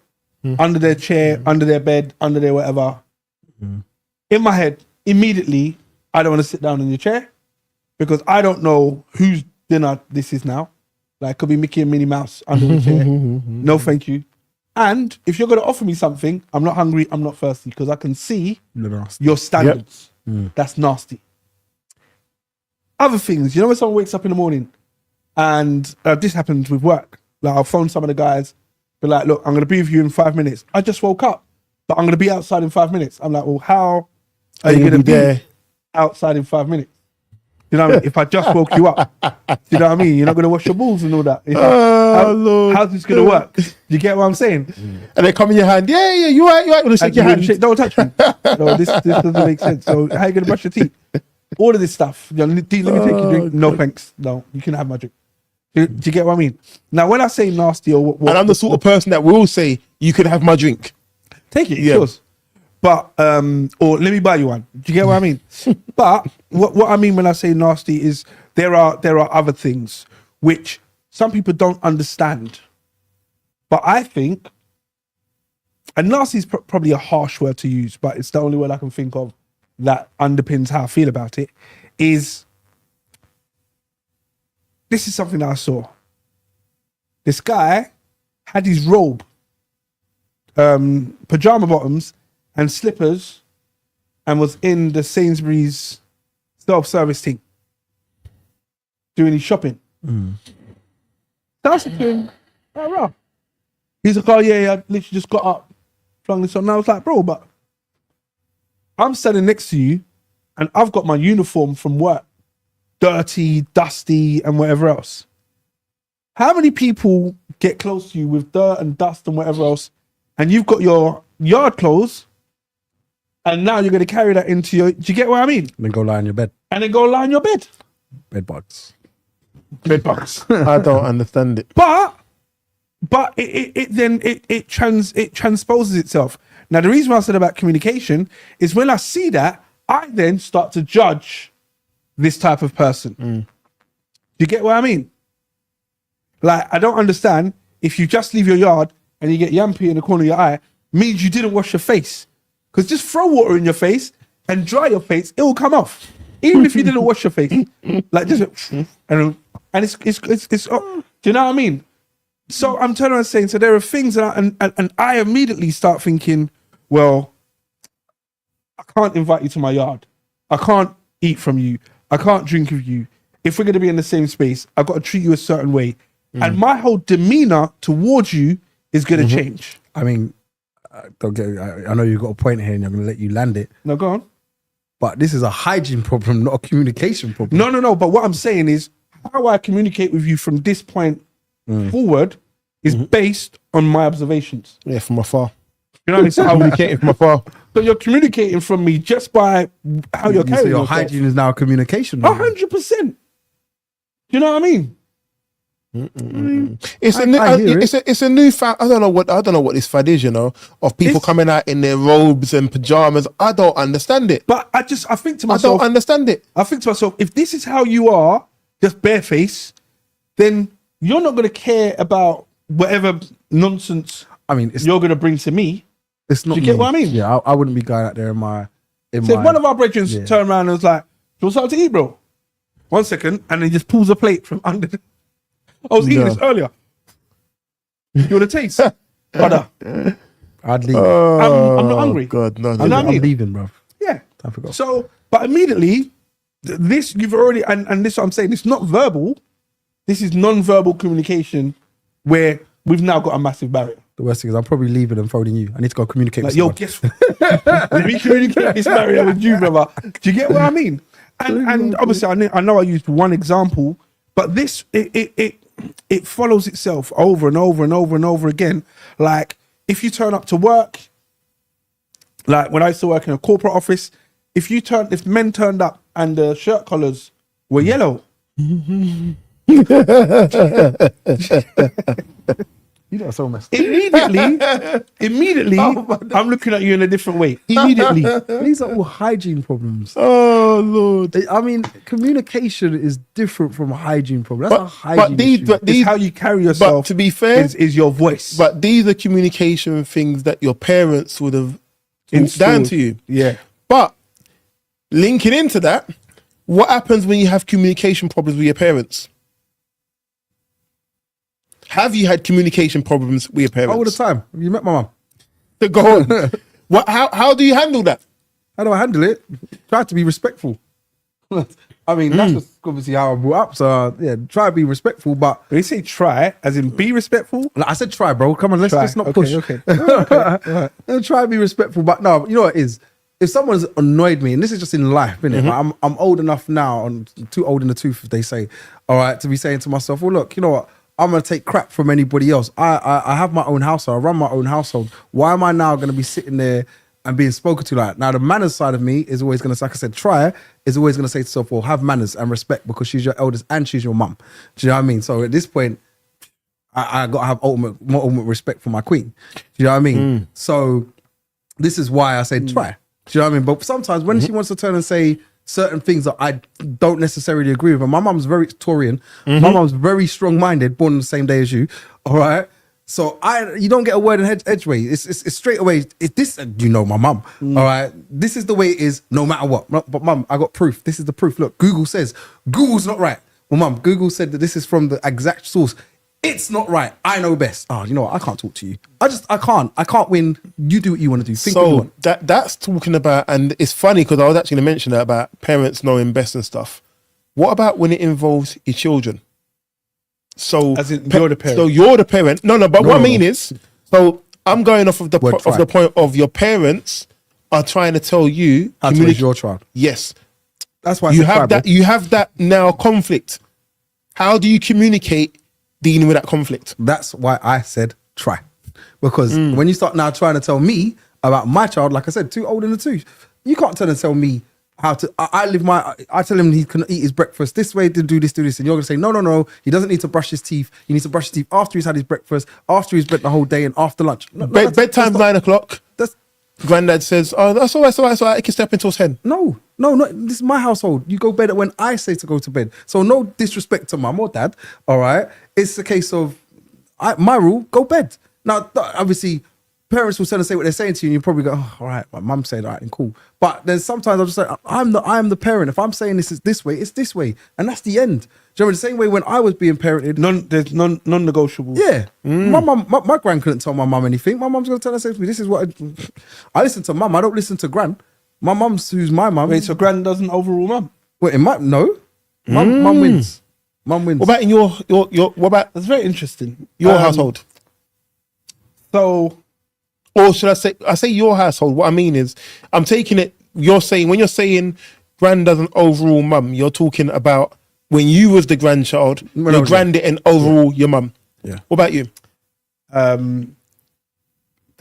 under their chair, under their bed, under their whatever, in my head, immediately, I don't want to sit down in your chair because I don't know whose dinner this is now. Like, it could be Mickey and Minnie Mouse under the chair. No, thank you. And if you're going to offer me something, I'm not hungry, I'm not thirsty, because I can see your standards. That's nasty. Other things, you know, when someone wakes up in the morning and this happens with work, like I'll phone some of the guys, be like, look, I'm going to be with you in 5 minutes. I just woke up, but I'm going to be outside in 5 minutes. I'm like, well, how are you going to be outside in 5 minutes? You know what I mean? If I just woke you up, you know what I mean? You're not going to wash your balls and all that. You know? How's this going to work? You get what I'm saying? And they come in your hand. Yeah, you right. Want to shake your hand? Don't touch me. No, this doesn't make sense. So how are you going to brush your teeth? All of this stuff. You know, let me take your drink. No, thanks. No, you can have my drink. Do you get what I mean? Now, when I say nasty or what, and I'm the sort of person that will say, you can have my drink. Take it, yeah. Yours. But, or let me buy you one. Do you get what I mean? But what I mean when I say nasty is there are other things which some people don't understand. But I think, and nasty is probably a harsh word to use, but it's the only word I can think of that underpins how I feel about it, is this is something that I saw. This guy had his robe, pajama bottoms and slippers, and was in the Sainsbury's self-service thing, doing his shopping. That's a thing. He's like, oh yeah, I literally just got up, flung this on. And I was like, bro, but I'm standing next to you and I've got my uniform from work, dirty, dusty, and whatever else. How many people get close to you with dirt and dust and whatever else, and you've got your yard clothes, and now you're going to carry that into your... Do you get what I mean? And then go lie on your bed. And then go lie on your bed. Bed bugs. Bed bugs. I don't understand it. But it transposes itself. Now, the reason why I said about communication is when I see that, I then start to judge this type of person. Do you get what I mean? Like, I don't understand if you just leave your yard and you get yampy in the corner of your eye, means you didn't wash your face. Because just throw water in your face and dry your face, it will come off. Even if you didn't wash your face. Like, just, and it's do you know what I mean? So I'm turning around saying, so there are things that and I immediately start thinking, well, I can't invite you to my yard. I can't eat from you. I can't drink with you. If we're going to be in the same space, I've got to treat you a certain way. And my whole demeanor towards you is going to change. I mean, don't get. I know you've got a point here, and I'm going to let you land it. No, go on. But this is a hygiene problem, not a communication problem. No. But what I'm saying is, how I communicate with you from this point forward is based on my observations. Yeah, from afar. You know what I mean? So Communicating from afar. So you're communicating from me just by how you're carrying So your yourself. hygiene is now a communication. 100%. You know what I mean? It's a new fad. I don't know what this fad is, you know, of people coming out in their robes and pajamas. I don't understand it. But I think to myself, I don't understand it. I think to myself, if this is how you are, just barefaced, then you're not going to care about whatever nonsense you're going to bring to me. It's not. Do you get what I mean? Yeah, I wouldn't be going out there in my. So if one of our brethren turned around and was like, "Do you want something to eat, bro?" 1 second, and then just pulls a plate from under. I was eating this earlier. You want to taste, brother? I'd leave. I'm not hungry. God, no. You know what I mean? I'm leaving, bro. Yeah. I forgot. So, but immediately this you've already, and this is what I'm saying, it's not verbal. This is non-verbal communication where we've now got a massive barrier. The worst thing is I'm probably leaving and phoning you. I need to go communicate with someone. Guess what? Let me communicate this barrier with you, brother. Do you get what I mean? And obviously, I know I used one example, but this it follows itself over and over and over and over again. Like if you turn up to work, like when I used to work in a corporate office, if men turned up and the shirt collars were yellow. You know, so messed. Immediately, I'm looking at you in a different way. Immediately, these are all hygiene problems. Oh Lord! I mean, communication is different from a hygiene problem. That's a hygiene issue. But it's how you carry yourself. But to be fair, is your voice. But these are communication things that your parents would have down to you. Yeah. But linking into that, what happens when you have communication problems with your parents? Have you had communication problems with your parents? All the time. Have you met my mum? Go on. How do you handle that? How do I handle it? Try to be respectful. I mean, that's just obviously how I brought up. So yeah, try to be respectful. But when you say try, as in be respectful. Like I said try, bro. Come on, let's not push. Okay. All right. Try to be respectful. But no, you know what it is? If someone's annoyed me, and this is just in life, innit? Like, I'm old enough now, and too old in the tooth, if they say, all right, to be saying to myself, well, look, you know what? I'm going to take crap from anybody else. I have my own household. I run my own household. Why am I now going to be sitting there and being spoken to like that? Now, the manners side of me is always going to, like I said, is always going to say to herself, well, have manners and respect because she's your eldest and she's your mum. Do you know what I mean? So at this point, I got to have ultimate respect for my queen. Do you know what I mean? So this is why I say try. Do you know what I mean? But sometimes when she wants to turn and say certain things that I don't necessarily agree with. And my mum's very Victorian. My mum's very strong-minded, born on the same day as you. All right. So you don't get a word in edgeway. It's straight away. You know my mum. All right. This is the way it is, no matter what. But mum, I got proof. This is the proof. Look, Google says Google's not right. Well, mum, Google said that this is from the exact source. It's not right. I know best. Oh, you know what? I can't talk to you. I can't win. You do what you want to do. Think what you want. That's talking about, and it's funny because I was actually going to mention that about parents knowing best and stuff. What about when it involves your children? So as in you're the parent. So you're the parent. No, what I mean is, so I'm going off of the point of your parents are trying to tell you how to raise your child. Yes, that's why you have that. You have that now conflict. How do you communicate dealing with that conflict? That's why I said try. Because when you start now trying to tell me about my child, like I said, too old in the tooth, you can't turn and tell me how to, I tell him he can eat his breakfast this way, to do this, and you're going to say, no, he doesn't need to brush his teeth. He needs to brush his teeth after he's had his breakfast, after he's spent the whole day and after lunch. Bedtime's 9 o'clock. Granddad says, oh, that's all right, he can step until 10. No, this is my household. You go bed when I say to go to bed. So no disrespect to mum or dad, all right? It's a case of, my rule, go bed. Now, obviously, parents will say what they're saying to you and you probably go, oh, all right, my mum said, all right, and cool. But then sometimes I'm just like, I'm the parent. If I'm saying this is this way, it's this way. And that's the end. Do you remember the same way when I was being parented? There's non-negotiable. Yeah. My mum, my gran couldn't tell my mum anything. My mum's going to tell her, say to me, this is what I listen to mum. I don't listen to gran. My mum's who's my mum. Wait, so gran doesn't overrule mum? Wait, no. Mum wins. Mum wins. What about in your what about that's very interesting. Your household? So, or should I say your household? What I mean is, I'm taking it. When you're saying gran doesn't overrule mum, you're talking about when you was the grandchild, your gran didn't overrule your mum. Yeah. What about you? The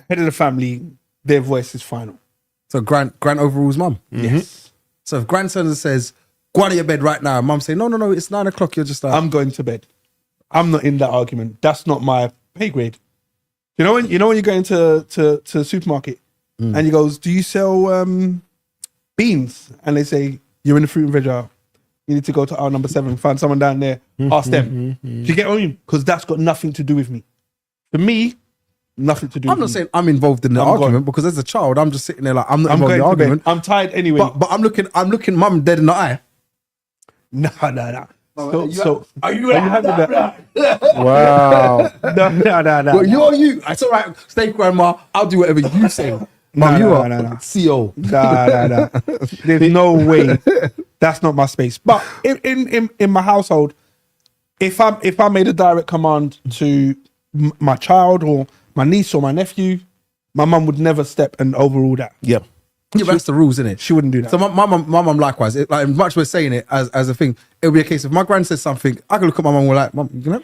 head of the family, their voice is final. So gran overrules mum. Yes. So if grandson says, go out of your bed right now, and mum say, no, it's 9 o'clock. You're just I'm going to bed. I'm not in that argument. That's not my pay grade. You know when you go into the supermarket and he goes, do you sell beans? And they say, you're in the fruit and veg aisle. You need to go to aisle number 7, find someone down there, ask them. Do you get what I mean? Because that's got nothing to do with me. For me, nothing to do with me. I'm not saying I'm involved in the argument because as a child, I'm just sitting there like, I'm not involved in the argument. I'm tired anyway. But I'm looking mum dead in the eye. No. So are you having that? Wow. No. Well, you're you. It's all right. Stay, grandma. I'll do whatever you say. Mum, you are CO. No. There's no way That's not my space. But in my household, if I made a direct command to my child or my niece or my nephew, my mum would never step and overrule that. Yeah. Yeah, but that's the rules, isn't it? She wouldn't do that. So my mum likewise. Like much we're saying it as a thing, it would be a case if my gran said something, I could look at my mum and be like, Mum, you know,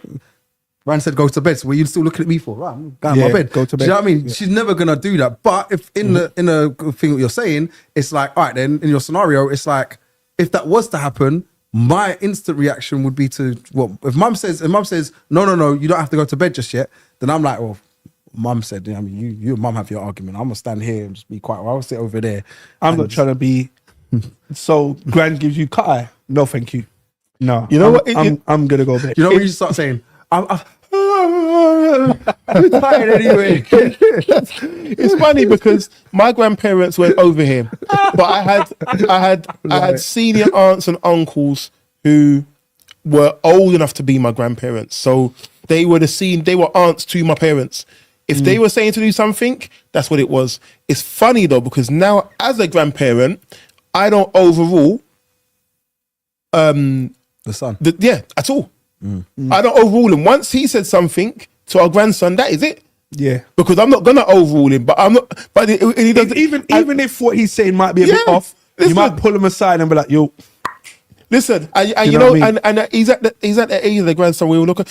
gran said go to bed. So what are you still looking at me for? Right, I'm going to my bed. Go to bed. Do you know what I mean? She's never gonna do that. But if in the thing that you're saying, it's like, all right, then in your scenario, it's like if that was to happen, my instant reaction would be to if mum says no, you don't have to go to bed just yet, then I'm like, well, mum said, I mean, you and mum have your argument. I'm gonna stand here and just be quiet. I'll sit over there. I'm not trying to be. So gran gives you cut eye. No, thank you. No, You know what? I'm gonna go bed. You know when you start saying, I'm tired anyway. It's funny because my grandparents went over here, but I had senior aunts and uncles who were old enough to be my grandparents. So they were aunts to my parents. If they were saying to do something, that's what it was. It's funny though, because now as a grandparent, I don't overrule The son. at all. I don't overrule him. Once he said something to our grandson, that is it. Yeah, Because I'm not gonna overrule him, but I'm not. But he doesn't. even if what he's saying might be a bit off, you might pull him aside and be like, "Yo, listen," and You you know know, what I mean? and he's at the age of the grandson. We were looking,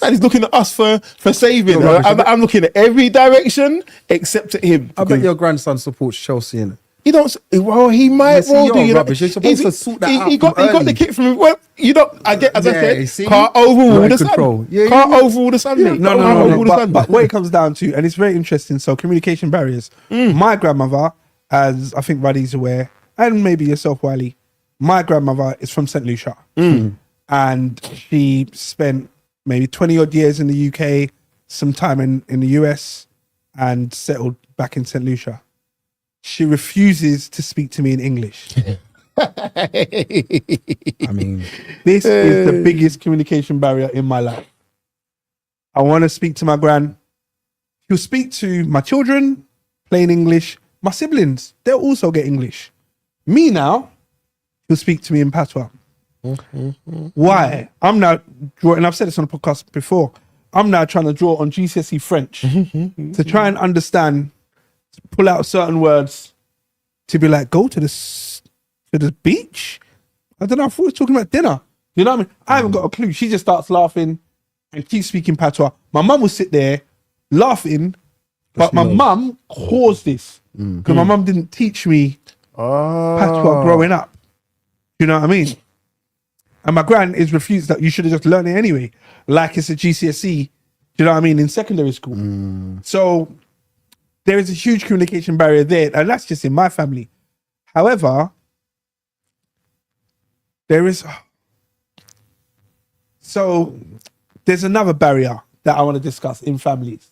and he's looking at us for saving. You're rubbish. I'm looking at every direction except at him. I bet your grandson supports Chelsea, innit? He don't. Well, he might Yes, well you're do. You know, rubbish. You're supposed to sort that out He got from the early. kit from. Well, you know, I get as I Yeah, said. you see? Can't overrule Right the control. son. Yeah, Can't yeah. overrule the son. mate. No, Can't overrule the son. but what it comes down to, and it's very interesting. So communication barriers. My grandmother, as I think Ruddy's aware, and maybe yourself, Wiley, my grandmother is from St. Lucia. And she spent maybe 20 odd years in the UK, some time in the US, and settled back in St. Lucia. She refuses to speak to me in English. I mean, This is the biggest communication barrier in my life. I want to speak to my gran. She'll speak to my children, plain English. My siblings, they'll also get English. Me now, he'll speak to me in patois. Why? I'm now drawing, I've said this on the podcast before, I'm now trying to draw on GCSE French to try and understand, pull out certain words to be like, go to the beach? I don't know, I thought we were talking about dinner. You know what I mean? I haven't got a clue. She just starts laughing and keeps speaking patois. My mum will sit there laughing, but my mum caused this because my mum didn't teach me patois growing up. You know what I mean? And my gran is refused that you should have just learned it anyway, like it's a GCSE, you know what I mean, in secondary school. So there is a huge communication barrier there, and that's just in my family. However, there's another barrier that I want to discuss in families.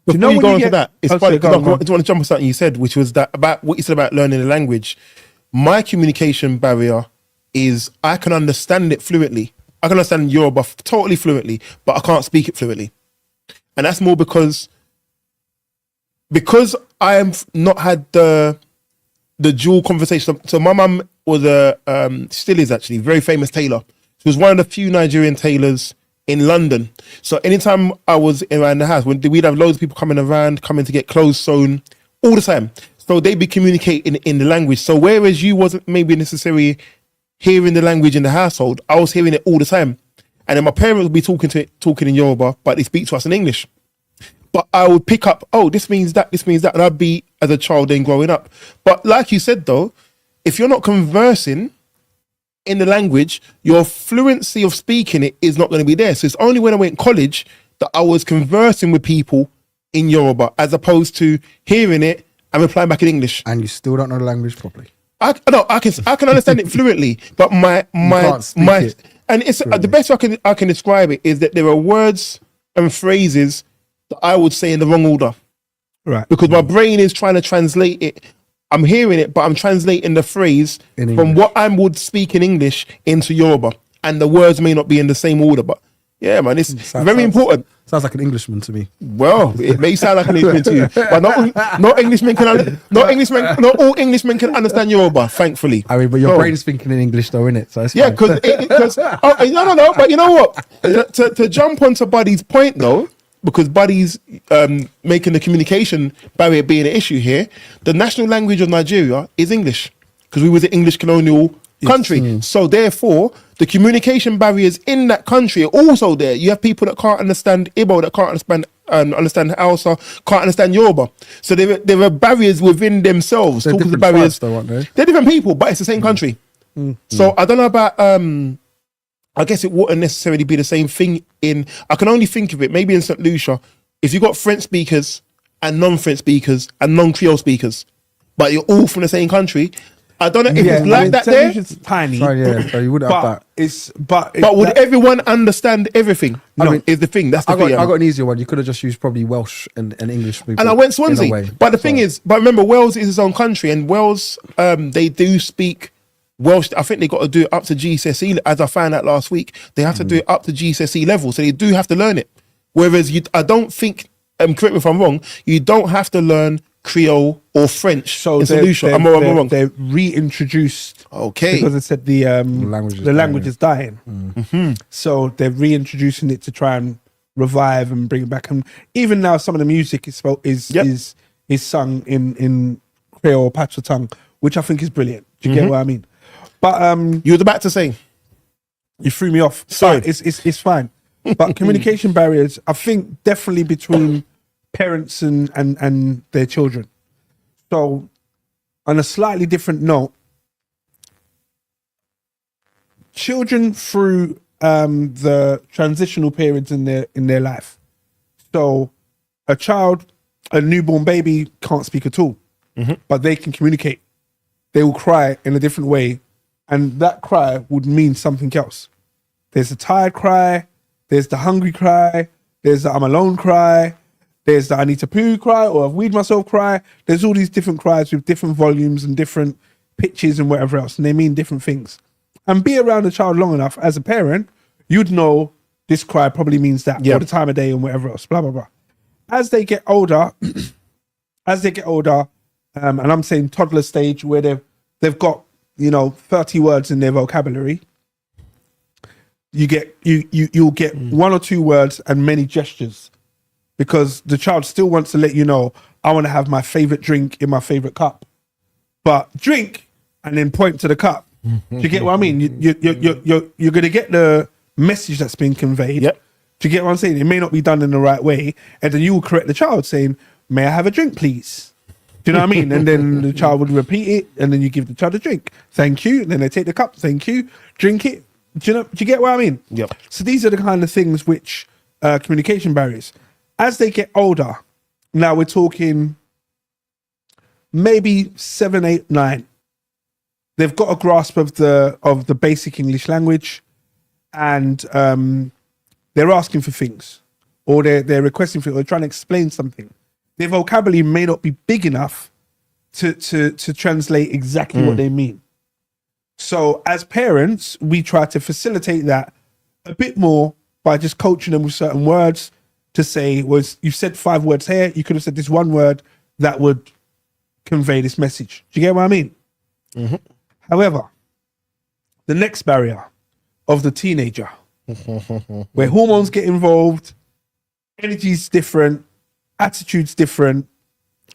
Before you go on to that, it's funny go because on, I go on. just want to jump on something you said, which was that about what you said about learning the language. My communication barrier is I can understand it fluently. I can understand Yoruba totally fluently, but I can't speak it fluently. And that's more because I have not had the dual conversation. So my mum was still is actually, very famous tailor. She was one of the few Nigerian tailors in London. So anytime I was around the house, we'd have loads of people coming to get clothes sewn all the time. So they'd be communicating in the language. So whereas you wasn't maybe necessarily hearing the language in the household, I was hearing it all the time. And then my parents would be talking in Yoruba, but they speak to us in English. But I would pick up, oh, this means that, and I'd be as a child then growing up. But like you said though, if you're not conversing in the language, your fluency of speaking it is not going to be there. So it's only when I went to college that I was conversing with people in Yoruba as opposed to hearing it and replying back in English. and you still don't know the language properly. I can understand it fluently, but can't speak it and it's the best way I can describe it is that there are words and phrases that I would say in the wrong order, Right. because my brain is trying to translate it. I'm hearing it, but I'm translating the phrase In from English. what I would speak in English into Yoruba, and the words may not be in the same order. But yeah, man, it's very important. Sounds like an Englishman to me. Well, it may sound like an Englishman to you, but not all Englishmen can understand Yoruba, thankfully. I mean, but your brain's thinking in English though, innit? So it's Yeah, fine. because no. But you know what? To jump onto Buddy's point though, because Buddy's making the communication barrier being an issue here. The national language of Nigeria is English because we was an English colonial country. So therefore, the communication barriers in that country are also there. You have people that can't understand Igbo, that can't understand Hausa, can't understand Yoruba. So there are barriers within themselves. They're Talking to different barriers, tribes though, aren't they? they're different people, but it's the same country. So I don't know about. I guess it wouldn't necessarily be the same thing in. I can only think of it maybe in St. Lucia. If you got French speakers and non-French speakers and non-Creole speakers, but you're all from the same country. I don't know if it's like that there. It's tiny. So yeah, so you wouldn't have that. But would everyone understand everything? I mean, is the thing. That's the I thing. got an easier one. You could have just used probably Welsh and English. And I went Swansea. But the thing is, but remember, Wales is its own country, and Wales, they do speak Welsh. I think they got to do it up to GCSE, as I found out last week. They have to do it up to GCSE level, so they do have to learn it. Whereas I don't think, correct me if I'm wrong, you don't have to learn Creole or French in St. Lucia. I'm wrong. They're reintroduced. Okay. Because they said the language is dying. So they're reintroducing it to try and revive and bring it back. And even now, some of the music is sung in Creole Patois tongue, which I think is brilliant. Do you get what I mean? But you were about to say, you threw me off. Sorry, it's fine. But communication barriers, I think, definitely between parents and their children. So, on a slightly different note, children through the transitional periods in their life. So, a newborn baby can't speak at all, but they can communicate. They will cry in a different way, and that cry would mean something else. There's the tired cry, there's the hungry cry, there's the I'm alone cry, there's the I need to poo cry or I've weed myself cry. There's all these different cries with different volumes and different pitches and whatever else, and they mean different things. And be around a child long enough as a parent, you'd know this cry probably means that all the time of day and whatever else, blah, blah, blah. As they get older, and I'm saying toddler stage where they've got, 30 words in their vocabulary, you'll get one or two words and many gestures, because the child still wants to let you know, I want to have my favorite drink in my favorite cup. But drink and then point to the cup. Do you get what I mean? You're going to get the message that's been conveyed. Yep. Do you get what I'm saying? It may not be done in the right way, and then you will correct the child saying, may I have a drink, please? Do you know what I mean? And then the child would repeat it, and then you give the child a drink. Thank you. And then they take the cup. Thank you. Drink it. Do you get what I mean? Yep. So these are the kind of things which communication barriers. As they get older, now we're talking maybe 7, 8, 9. They've got a grasp of the basic English language, and they're asking for things, or they're requesting for, or trying to explain something. Their vocabulary may not be big enough to translate exactly what they mean. So as parents, we try to facilitate that a bit more by just coaching them with certain words to say, you've said 5 words here, you could have said this one word that would convey this message. Do you get what I mean? However, the next barrier of the teenager, where hormones get involved, energy's different, attitude's different,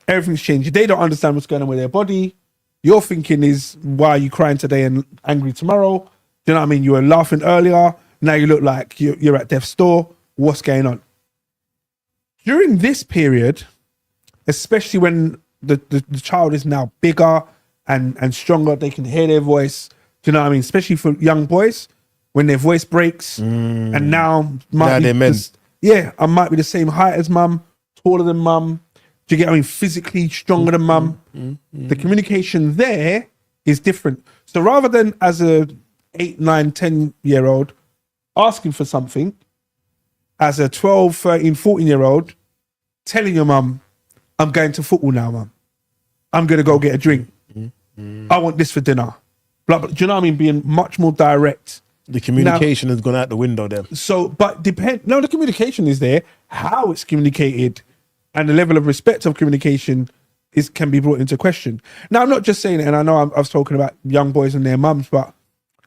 everything's changing. They don't understand what's going on with their body. Your thinking is, why are you crying today and angry tomorrow? Do you know what I mean? You were laughing earlier, now you look like you're at death's door. What's going on? During this period, especially when the child is now bigger and stronger, they can hear their voice. Do you know what I mean? Especially for young boys, when their voice breaks, and now they're men. I might be the same height as mum, taller than mum. Do you get what I mean? Physically stronger than mum. The communication there is different. So rather than as a 8, 9, 10-year-old asking for something, as a 12, 13, 14-year-old telling your mum, I'm going to football now, mum. I'm going to go get a drink. I want this for dinner. Blah, blah. Do you know what I mean? Being much more direct The communication has gone out the window then. So, but the communication is there. How it's communicated and the level of respect of communication can be brought into question. Now, I'm not just saying it, and I know I was talking about young boys and their mums, but,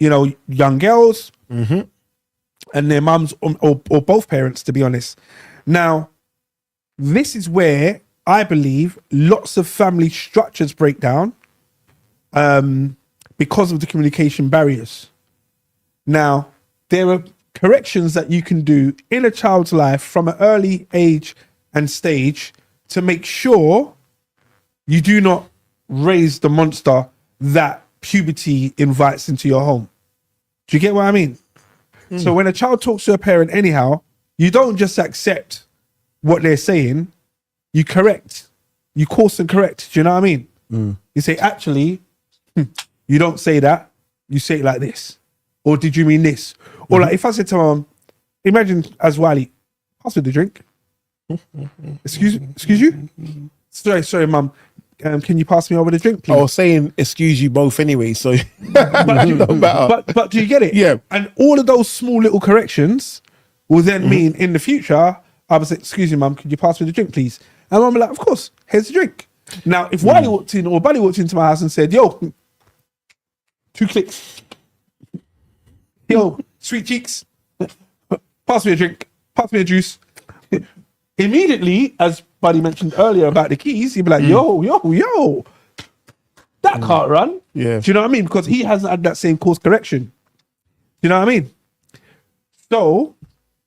you know, young girls and their mums or both parents, to be honest. Now, this is where I believe lots of family structures break down because of the communication barriers. Now, there are corrections that you can do in a child's life from an early age and stage to make sure you do not raise the monster that puberty invites into your home. Do you get what I mean? So when a child talks to a parent anyhow, you don't just accept what they're saying, you correct. You course and correct. Do you know what I mean? You say, actually, you don't say that. You say it like this. Or did you mean this? Or like if I said to my mum, imagine as Wiley, pass me the drink. Excuse you? Sorry, mum. Can you pass me over the drink, please? I was saying excuse you both anyway, so but do you get it? Yeah. And all of those small little corrections will then mean in the future, I would say, excuse me, mum, could you pass me the drink, please? And mum will be like, of course, here's the drink. Now, if Wiley walked in or Buddy walked into my house and said, yo, 2 clicks. Yo, sweet cheeks, pass me a drink, pass me a juice. Immediately, as Buddy mentioned earlier about the keys, he'd be like, yo, that can't run. Yeah. Do you know what I mean? Because he hasn't had that same course correction. Do you know what I mean? So,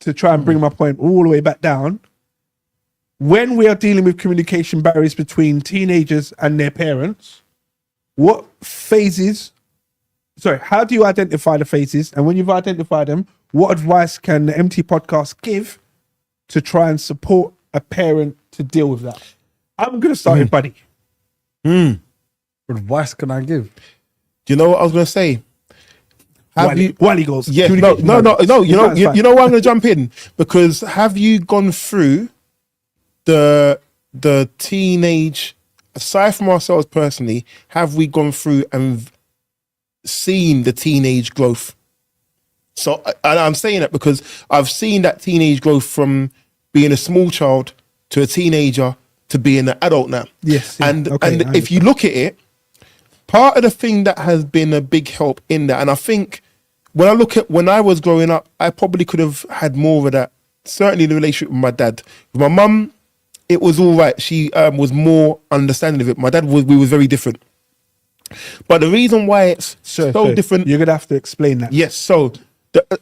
to try and bring my point all the way back down, when we are dealing with communication barriers between teenagers and their parents, how do you identify the phases? And when you've identified them, what advice can the eMpTy podcast give to try and support a parent to deal with that? I'm going to start with Buddy. What advice can I give? Do you know what I was going to say? Wiley goes. Yeah, no. You know why I'm going to jump in? Because have you gone through the teenage, aside from ourselves personally, have we gone through and seen the teenage growth? So I'm saying that because I've seen that teenage growth from being a small child to a teenager to being an adult now. Yes. Yeah. And if you look at it, part of the thing that has been a big help in that, and I think when I look at when I was growing up, I probably could have had more of that, certainly in the relationship with my dad. With my mum, it was all right. She was more understanding of it. My dad we were very different. But the reason why it's so different... You're going to have to explain that. Yes, so...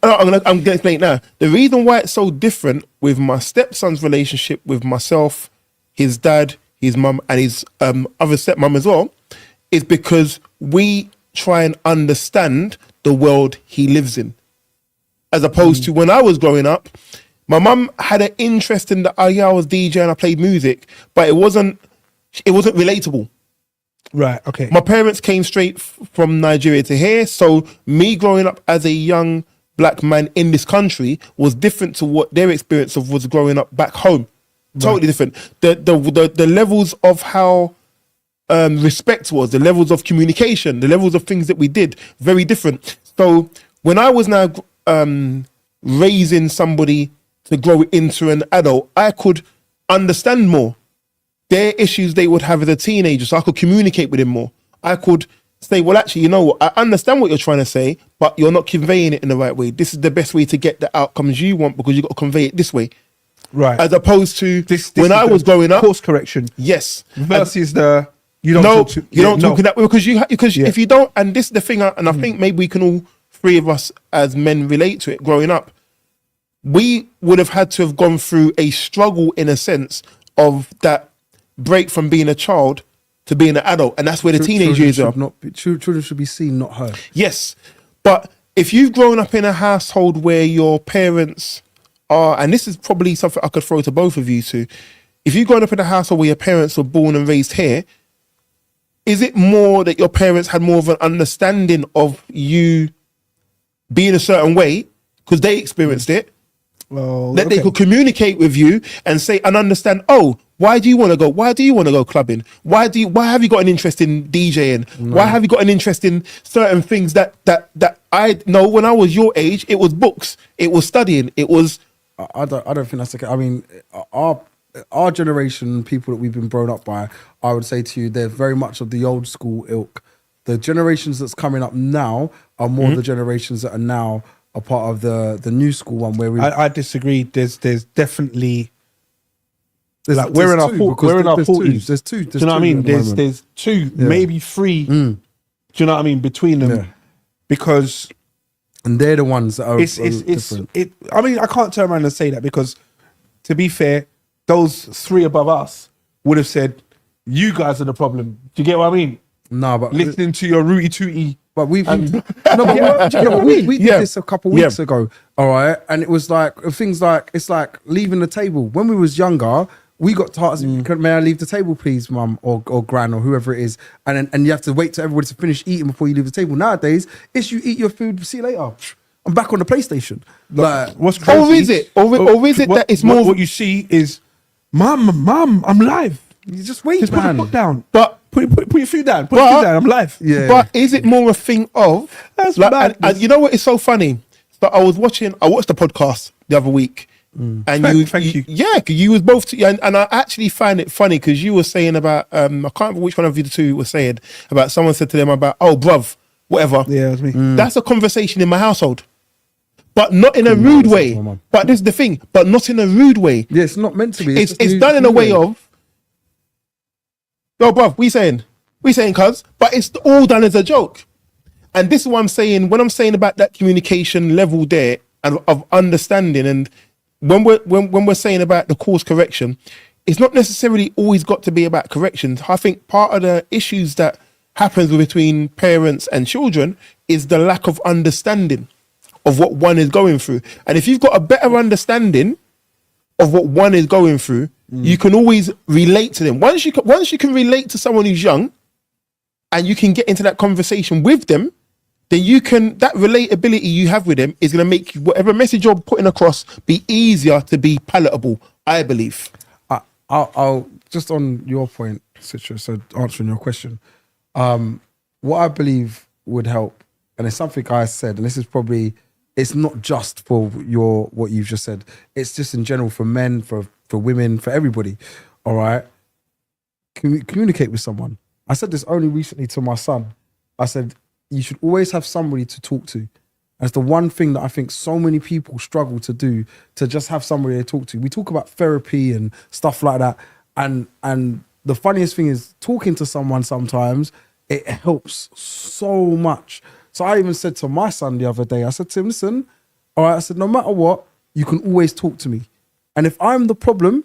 I'm going to explain it now. The reason why it's so different with my stepson's relationship with myself, his dad, his mum, and his other stepmom as well, is because we try and understand the world he lives in. As opposed to when I was growing up, my mum had an interest in I was DJ and I played music, but it wasn't relatable. Right, okay. My parents came straight from Nigeria to here, so me growing up as a young black man in this country was different to what their experience of was growing up back home. Totally different. The levels of how respect was, the levels of communication, the levels of things that we did, very different. So when I was now raising somebody to grow into an adult, I could understand more their issues they would have as a teenager, so I could communicate with him more. I could say, well, actually, you know what? I understand what you're trying to say, but you're not conveying it in the right way. This is the best way to get the outcomes you want because you've got to convey it this way. Right. As opposed to this when I was growing up. Course correction. Yes. Versus the... You don't talk that way because if you don't, and this is the thing, and I think maybe we can all, 3 of us as men relate to it growing up, we would have had to have gone through a struggle in a sense of that break from being a child to being an adult, and that's where the teenage years are. Children should be seen, not heard. Yes, but if you've grown up in a household where your parents are, and this is probably something I could throw to both of you too, if you've grown up in a household where your parents were born and raised here, is it more that your parents had more of an understanding of you being a certain way because they experienced it? Well, that they could communicate with you and say and understand, oh, Why do you want to go? Why do you want to go clubbing? Why have you got an interest in DJing? Why have you got an interest in certain things that I know when I was your age? It was books. It was studying. It was. I don't think that's okay. I mean, our generation, people that we've been grown up by, I would say to you, they're very much of the old school ilk. The generations that's coming up now are more the generations that are now a part of the new school one. Where I disagree. There's definitely. Like We're in our 40s. There's two. Do you know what I mean? There's two, maybe three. Do you know what I mean? Between them, because and they're the ones that are. It's different. I mean, I can't turn around and say that because, to be fair, those three above us would have said, "You guys are the problem." Do you get what I mean? No, but listening to your rooty tooty. But we did this a couple weeks ago, all right? And it was like things like it's like leaving the table. When we was younger, we got taught, may I leave the table, please, mum or gran or whoever it is, and you have to wait till everybody to finish eating before you leave the table. Nowadays, it's you eat your food, see you later. I'm back on the PlayStation. Like, what's crazy? Or is it? Or is it that it's more? What you see is, mum, I'm live. You just wait, Just man. put the foot down. But put your food down. Put your food down. I'm live. Yeah. But is it more a thing of? That's like, madness. and you know what is so funny? So I watched the podcast the other week, and Thank you. Yeah, because you was both, and I actually find it funny because you were saying about I can't remember which one of you the two were saying about someone said to them about, oh bruv, whatever. Yeah, it was me. That's a conversation in my household, but not in a rude way. But this is the thing, but not in a rude way. Yeah, it's not meant to be. It's done in a way of, yo bruv, we saying cuz, but it's all done as a joke. And this is what I'm saying when I'm saying about that communication level there and of understanding. And when we're saying about the course correction, it's not necessarily always got to be about corrections. I think part of the issues that happens between parents and children is the lack of understanding of what one is going through. And if you've got a better understanding of what one is going through, you can always relate to them. Once you can relate to someone who's young and you can get into that conversation with them, then that relatability you have with them is going to make whatever message you're putting across be easier to be palatable, I believe. I'll just on your point, Citra, so answering your question, what I believe would help, and it's something I said, and this is probably, it's not just for what you've just said, it's just in general for men, for women, for everybody, all right? Communicate with someone. I said this only recently to my son. I said, you should always have somebody to talk to. That's the one thing that I think so many people struggle to do, to just have somebody to talk to. We talk about therapy and stuff like that. And the funniest thing is talking to someone sometimes, it helps so much. So I even said to my son the other day, I said to him, listen, all right, I said, no matter what, you can always talk to me. And if I'm the problem,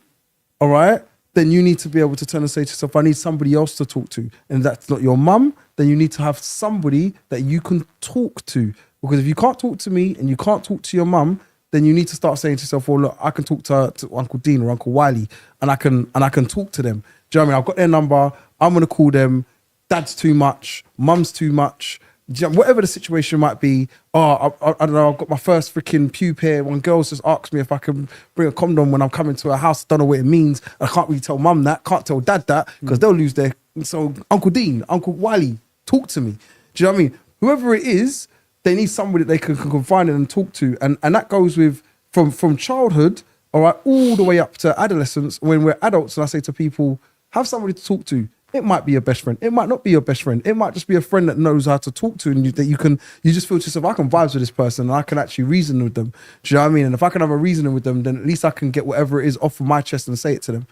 all right, then you need to be able to turn and say to yourself, I need somebody else to talk to. And that's not your mum, then you need to have somebody that you can talk to. Because if you can't talk to me and you can't talk to your mum, then you need to start saying to yourself, well, look, I can talk to Uncle Dean or Uncle Wiley and I can talk to them. Do you know what I mean? I've got their number, I'm going to call them. Dad's too much, mum's too much. Whatever the situation might be, I don't know, I've got my first freaking pupae. One girl's just asked me if I can bring a condom when I'm coming to a house. I don't know what it means. I can't really tell mum that, can't tell dad that, because they'll lose their... So Uncle Dean, Uncle Wiley, talk to me. Do you know what I mean? Whoever it is, they need somebody that they can confide in and talk to. And that goes with from childhood, all right, all the way up to adolescence. When we're adults, and I say to people, have somebody to talk to. It might be your best friend. It might not be your best friend. It might just be a friend that knows how to talk to, and that you just feel to yourself, I can vibes with this person and I can actually reason with them. Do you know what I mean? And if I can have a reasoning with them, then at least I can get whatever it is off of my chest and say it to them.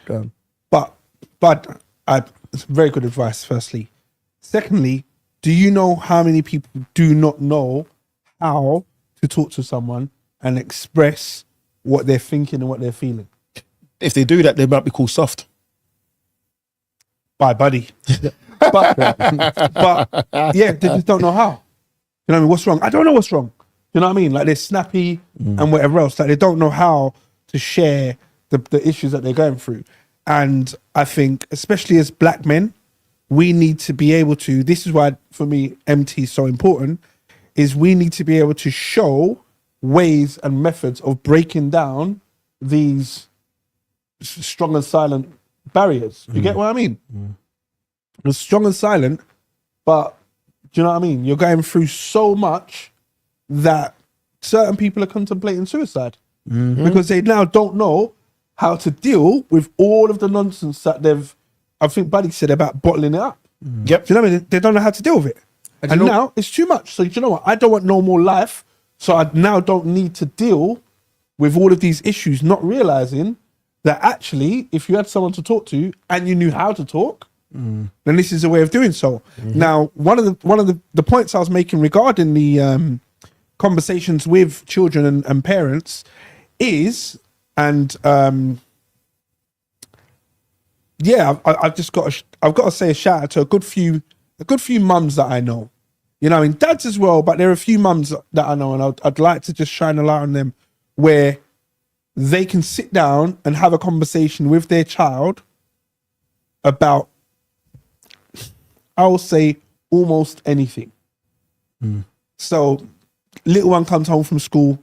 Go on. But it's very good advice, firstly. Secondly, do you know how many people do not know how to talk to someone and express what they're thinking and what they're feeling? If they do that, they might be called soft. Bye, buddy. but yeah, they just don't know how. You know what I mean? What's wrong? I don't know what's wrong. You know what I mean? Like they're snappy and whatever else. Like they don't know how to share the issues that they're going through. And I think, especially as black men, we need to be able to, this is why for me, eMpTy is so important, is we need to be able to show ways and methods of breaking down these strong and silent barriers. You get what I mean? It's strong and silent, but do you know what I mean? You're going through so much that certain people are contemplating suicide because they now don't know how to deal with all of the nonsense that I think Buddy said about bottling it up. Yep. Do you know what I mean? They don't know how to deal with it. And now it's too much. So do you know what? I don't want no more life. So I now don't need to deal with all of these issues, not realizing that actually, if you had someone to talk to and you knew how to talk, then this is a way of doing so. Now, one of the points I was making regarding the conversations with children and parents is, and I've got to say a shout out to a good few mums that I know. You know, I mean, dads as well, but there are a few mums that I know, and I'd like to just shine a light on them where they can sit down and have a conversation with their child about, I will say, almost anything. So, little one comes home from school.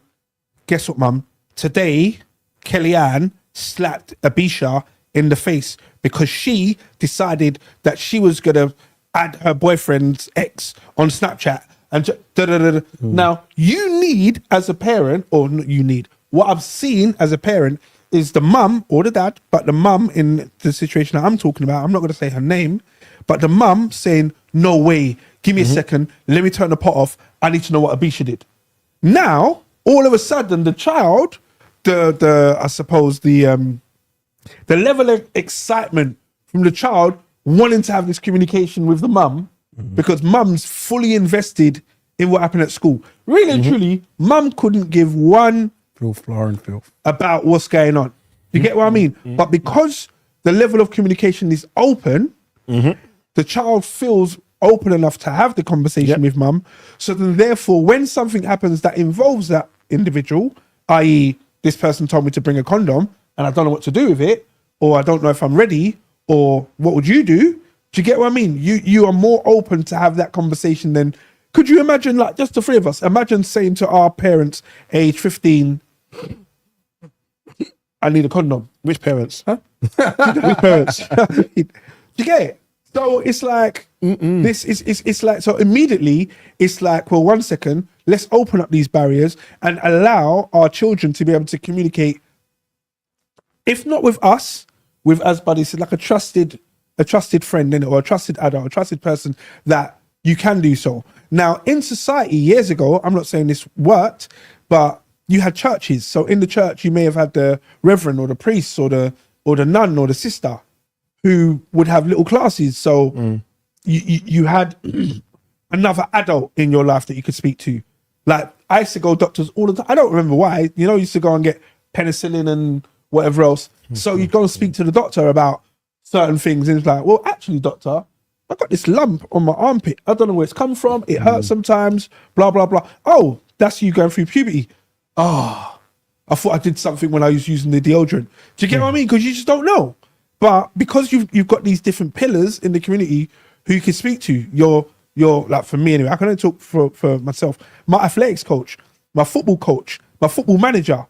Guess what, mum? Today, Kellyanne slapped Abisha in the face because she decided that she was going to add her boyfriend's ex on Snapchat. And Now, you need, as a parent, or not you need, what I've seen as a parent is the mum or the dad, but the mum in the situation that I'm talking about, I'm not going to say her name, but the mum saying, no way, give me a second, let me turn the pot off, I need to know what Abisha did. Now, all of a sudden, the child, I suppose the level of excitement from the child wanting to have this communication with the mum, because mum's fully invested in what happened at school. Really and truly, mum couldn't give one filth about what's going on. You get what I mean? But because the level of communication is open, the child feels open enough to have the conversation with mum. So then therefore, when something happens that involves that individual, i.e. this person told me to bring a condom and I don't know what to do with it, or I don't know if I'm ready, or what would you do? Do you get what I mean? You are more open to have that conversation than, could you imagine, like, just the three of us, imagine saying to our parents, age 15, I need a condom. Which parents? Huh? Which parents? You get it? So it's like, it's like, so immediately it's like, well, 1 second, let's open up these barriers and allow our children to be able to communicate, if not with us, with, as Buddy said, like a trusted friend, innit, or a trusted adult, a trusted person that you can do so. Now, in society years ago, I'm not saying this worked, but you had churches. So in the church, you may have had the reverend or the priest or the nun or the sister who would have little classes. So you had another adult in your life that you could speak to. Like, I used to go to doctors all the time. I don't remember why. You know, I used to go and get penicillin and whatever else. So you go and speak to the doctor about certain things, and it's like, well, actually, doctor, I got this lump on my armpit. I don't know where it's come from. It hurts sometimes, blah, blah, blah. Oh, that's you going through puberty. Oh, I thought I did something when I was using the deodorant. Do you get what I mean? Because you just don't know. But because you've got these different pillars in the community who you can speak to, you're like, for me anyway, I can only talk for myself, my athletics coach, my football coach, my football manager,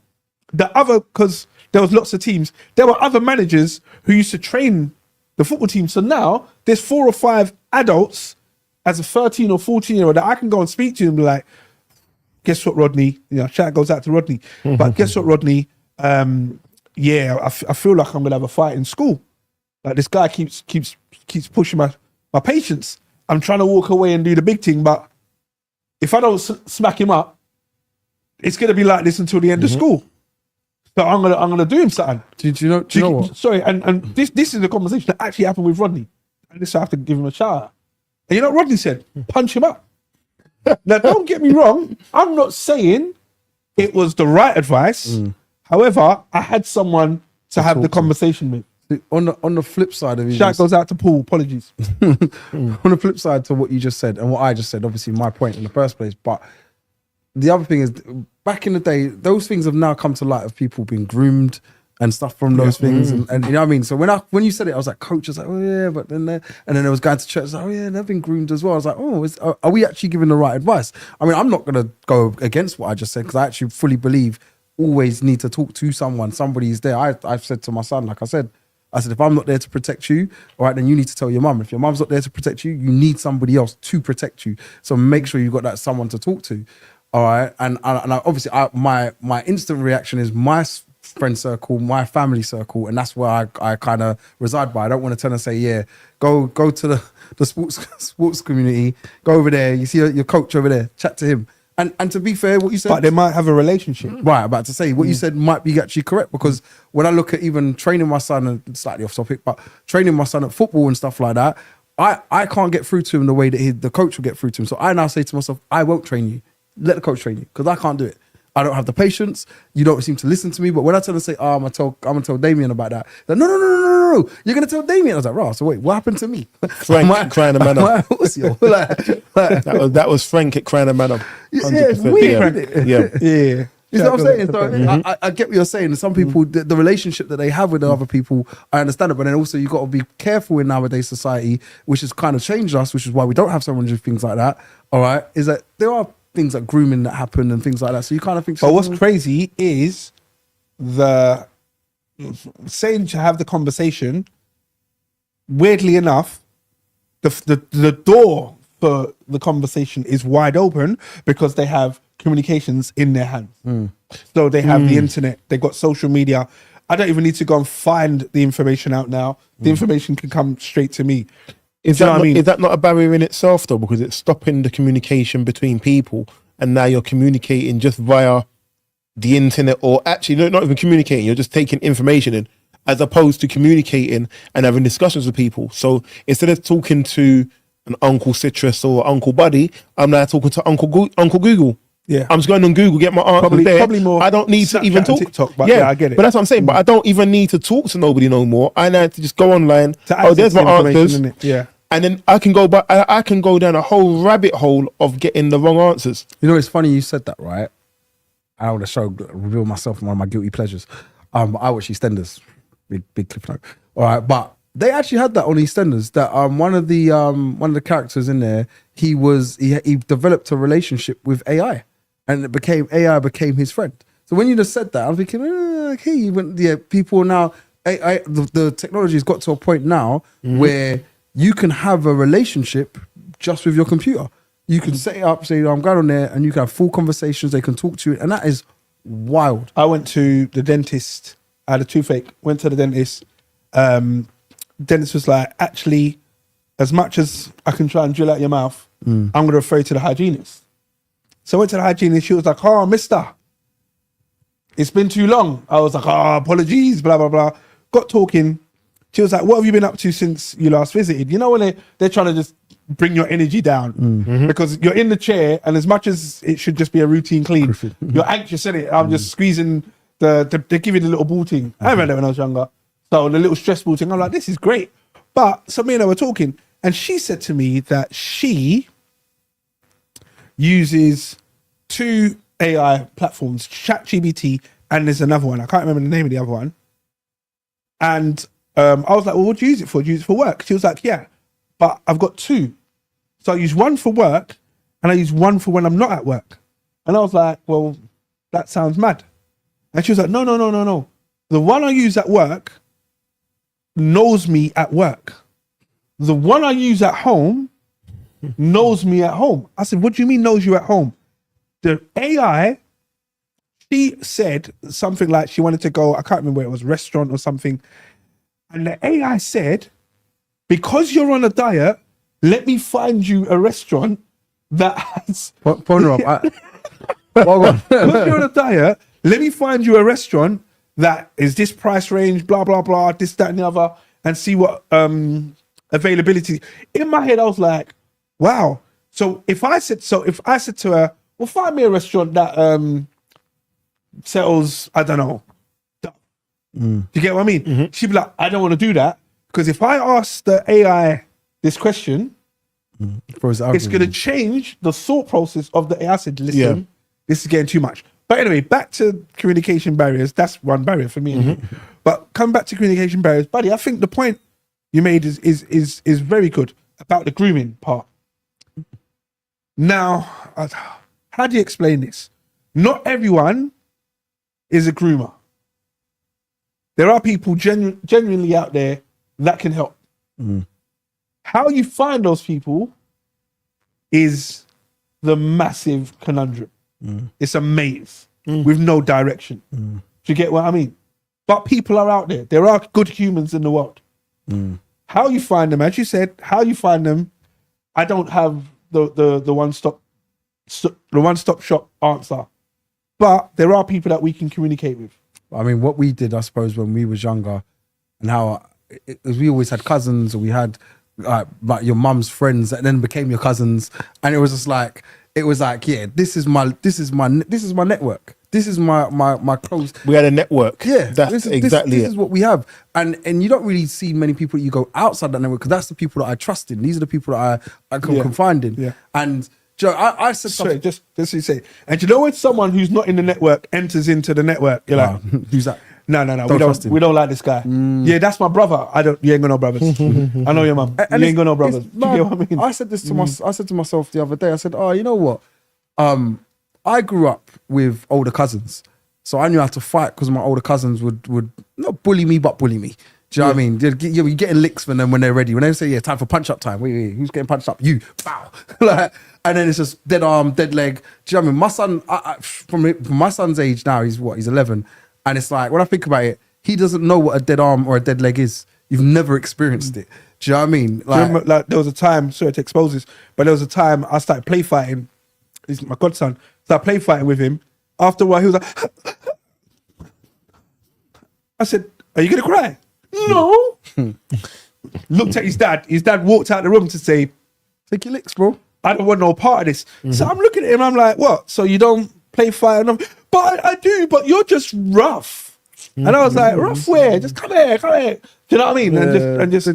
because there was lots of teams, there were other managers who used to train the football team. So now there's 4 or 5 adults as a 13 or 14-year-old that I can go and speak to and be like, guess what, Rodney? You know, shout goes out to Rodney. But guess what, Rodney? I feel like I'm gonna have a fight in school. Like, this guy keeps pushing my patience. I'm trying to walk away and do the big thing, but if I don't smack him up, it's gonna be like this until the end of school. So I'm gonna do him something. Do you know what? Sorry, and this is a conversation that actually happened with Rodney. And this I have to give him a shout out. And you know what Rodney said? Punch him up. Now, don't get me wrong. I'm not saying it was the right advice. However, I had someone to have the conversation with. On the flip side of it, Shout goes out to Paul. Apologies. On the flip side to what you just said and what I just said, obviously my point in the first place, but the other thing is, back in the day, those things have now come to light of people being groomed and stuff from those things, and you know what I mean. So when you said it, I was like, coach, I was like, oh yeah, but then and then I was going to church, I was like, oh yeah, they've been groomed as well. I was like, oh, are we actually giving the right advice? I mean, I'm not gonna go against what I just said because I actually fully believe always need to talk to someone. Somebody's there. I've said to my son, like I said, if I'm not there to protect you, all right, then you need to tell your mum. If your mum's not there to protect you, you need somebody else to protect you. So make sure you've got that someone to talk to. All right. And obviously my instant reaction is my friend circle, my family circle, and that's where I kind of reside by. I don't want to turn and say, yeah, go to the sports community, go over there, you see your coach over there, chat to him. And to be fair, what you said, but they might have a relationship. Right, about to say what you said might be actually correct, because when I look at even training my son, and slightly off topic, but training my son at football and stuff like that, I can't get through to him the way that the coach will get through to him. So I now say to myself, I won't train you. Let the coach train you, because I can't do it. I don't have the patience. You don't seem to listen to me. But when I tell them, say, I'm gonna tell Damien about that. They're, no. You're gonna tell Damien. I was like, right. So wait, what happened to me? Frank crying a man up. That was Frank at crying a man up. Yeah, it's weird. Yeah. You know what I'm saying? So I get what you're saying. Some people, the relationship that they have with other people, I understand it. But then also you got to be careful in nowadays society, which has kind of changed us, which is why we don't have so many things like that. All right, is that there are things like grooming that happen and things like that. So you kind of think. But what's crazy is saying to have the conversation. Weirdly enough, the door for the conversation is wide open because they have communications in their hands. So they have the internet, they've got social media. I don't even need to go and find the information out now. The information can come straight to me. Is that not a barrier in itself though? Because it's stopping the communication between people, and now you're communicating just via the internet, or actually not even communicating, you're just taking information in, as opposed to communicating and having discussions with people. So instead of talking to an Uncle Citrus or Uncle Buddy, I'm now talking to Uncle Google. Yeah, I'm just going on Google, get my answers there. Probably more. I don't need to even talk. TikTok, but yeah, I get it. But that's what I'm saying. But I don't even need to talk to nobody no more. I now have to just go online. There's my answers. Yeah, and then I can go down a whole rabbit hole of getting the wrong answers. You know, it's funny you said that, right? I want to reveal myself one of my guilty pleasures. I watch EastEnders, big clip note. All right, but they actually had that on EastEnders. That one of the characters in there, he developed a relationship with AI. And AI became his friend. So when you just said that, I'm thinking, okay, people now, the technology has got to a point now where you can have a relationship just with your computer. You can set it up, say, I'm going on there, and you can have full conversations, they can talk to you, and that is wild. I went to the dentist, I had a toothache, went to the dentist. Dentist was like, actually, as much as I can try and drill out your mouth, I'm going to refer you to the hygienist. So I went to the hygienist, she was like, oh, mister, it's been too long. I was like, apologies, blah, blah, blah. Got talking. She was like, what have you been up to since you last visited? You know when they're trying to just bring your energy down because you're in the chair, and as much as it should just be a routine clean, you're anxious in it. I'm just squeezing they're giving the little ball thing. I remember that when I was younger. So the little stressful thing, I'm like, this is great. But so me and her were talking, and she said to me that she uses 2 AI platforms, ChatGPT, and there's another one. I can't remember the name of the other one. And I was like, well, what do you use it for? Do you use it for work? She was like, yeah, but I've got 2. So I use one for work, and I use one for when I'm not at work. And I was like, well, that sounds mad. And she was like, no. The one I use at work knows me at work. The one I use at home knows me at home. I said, what do you mean knows you at home? The AI, she said something like she wanted to go, I can't remember where it was, restaurant or something. And the AI said, because you're on a diet, let me find you a restaurant that has... Because you're on a diet, let me find you a restaurant that is this price range, blah, blah, blah, this, that, and the other, and see what availability. In my head, I was like, wow. So if I said to her, well, find me a restaurant that sells, I don't know. Do you get what I mean? She'd be like, I don't want to do that, because if I ask the AI this question, it's going to change the thought process of the AI. I said, listen, this is getting too much. But anyway, back to communication barriers. That's one barrier for me. But come back to communication barriers, buddy. I think the point you made is very good about the grooming part. Now, how do you explain this? Not everyone is a groomer. There are people genuinely out there that can help. How you find those people is the massive conundrum. It's a maze with no direction. Do you get what I mean? But people are out there. There are good humans in the world. How you find them, as you said, how you find them, I don't have the one-stop shop answer. But there are people that we can communicate with. I mean, what we did, I suppose, when we was younger, and how we always had cousins, or we had like your mum's friends that then became your cousins, and it was just like, yeah, this is my network. This is my close. We had a network. Yeah, that's exactly this is what we have, and you don't really see many people that you go outside that network, because that's the people that I trust in. These are the people that I can confide in. Yeah. And Joe, I said something. Sorry, just you say. And you know when someone who's not in the network enters into the network, you're like, who's that? No, we don't like this guy. Yeah, that's my brother. You ain't got no brothers. I know your mum. You ain't got no brothers. Do you get what I mean? I said this to I said to myself the other day. I said, oh, you know what? I grew up with older cousins, so I knew how to fight, because my older cousins would not bully me, but bully me. Do you know what I mean? You're getting licks from them when they're ready. When they say, yeah, time for punch up time. Wait, who's getting punched up? You. Pow. Like, and then it's just dead arm, dead leg. Do you know what I mean? My son, from my son's age now, he's 11. And it's like, when I think about it, he doesn't know what a dead arm or a dead leg is. You've never experienced it. Do you know what I mean? Like there was a time, sorry to expose this, but there was a time I started play fighting. He's my godson. Started play fighting with him. After a while, he was like, I said, are you going to cry? No. Looked at his dad. His dad walked out the room to say, take your licks, bro. I don't want no part of this. So I'm looking at him, I'm like, what? So you don't play fight? But I do, but you're just rough. And I was like, rough where? Just come here. Do you know what I mean? And just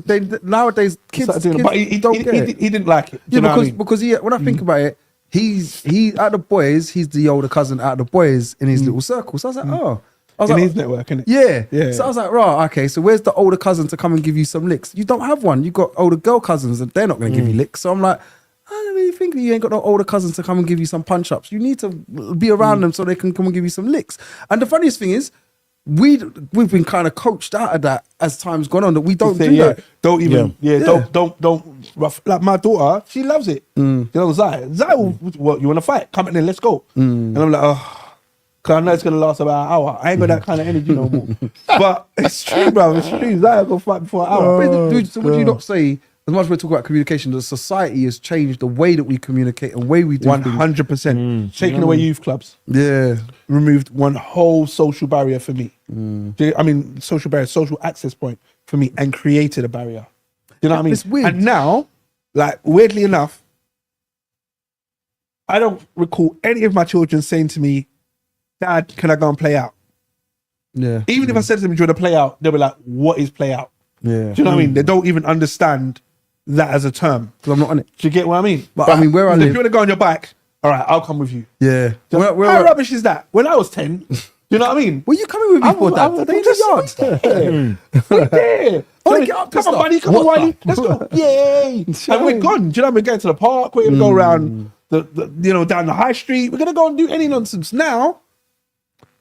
nowadays, kids but he don't get it. He didn't like it. Yeah, because when I think about it, he's out of the boys, he's the older cousin out of the boys in his little circle. So I was like, oh. I was in like, his network, innit? Yeah. So I was like, right, okay, so where's the older cousin to come and give you some licks? You don't have one. You've got older girl cousins and they're not going to give you licks. So I'm like, I don't really think you ain't got no older cousins to come and give you some punch-ups. You need to be around them so they can come and give you some licks. And the funniest thing is, we've been kind of coached out of that as time's gone on, that we don't do that. Don't even, don't rough. Like my daughter, she loves it. You know, Zai, what, you want to fight? Come in, let's go. And I'm like, oh. Because I know it's going to last about an hour. I ain't got that kind of energy no more. But it's true, bro. It's true. Zai go fight for an hour. So would you not say, as much as we're talking about communication, the society has changed the way that we communicate and the way we do 100%. Taking away youth clubs. Yeah. Removed one whole social barrier for me. I mean, social barrier, social access point for me, and created a barrier. You know what I mean? It's weird. And now, like, weirdly enough, I don't recall any of my children saying to me, Dad, can I go and play out? Yeah. Even if I said to them, do you want to play out? They'll be like, what is play out? Yeah. Do you know what I mean? They don't even understand that as a term. Because I'm not on it. Do you get what I mean? But I mean, where I live, if you want to go on your bike, all right, I'll come with you. Yeah. How rubbish is that? When I was 10, you know what I mean? Were you coming with me for that? They just yard. We're there. Get up come on, buddy. Come on, Wiley. Let's go. Yay. And we're gone. Do you know what I mean? We're going to the park. We're going to go around down the high street. We're going to go and do any nonsense. Now,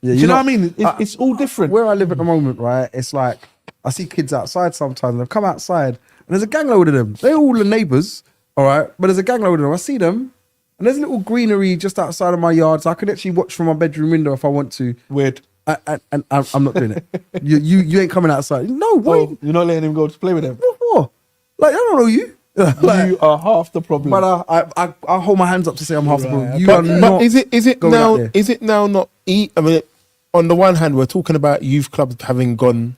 yeah, you know what I mean? It's all different. Where I live at the moment, right? It's like, I see kids outside sometimes. They've come outside and there's a gang load of them. They're all the neighbours, all right? But there's a gang load of them. I see them and there's a little greenery just outside of my yard. So I can actually watch from my bedroom window if I want to. Weird. And I'm not doing it. You ain't coming outside. No, why? Oh, you're not letting him go to play with them? What? Like, I don't know you. Like, you are half the problem. But I hold my hands up to say I'm half the problem. You but, are not. But is it now not? I mean, on the one hand, we're talking about youth clubs having gone.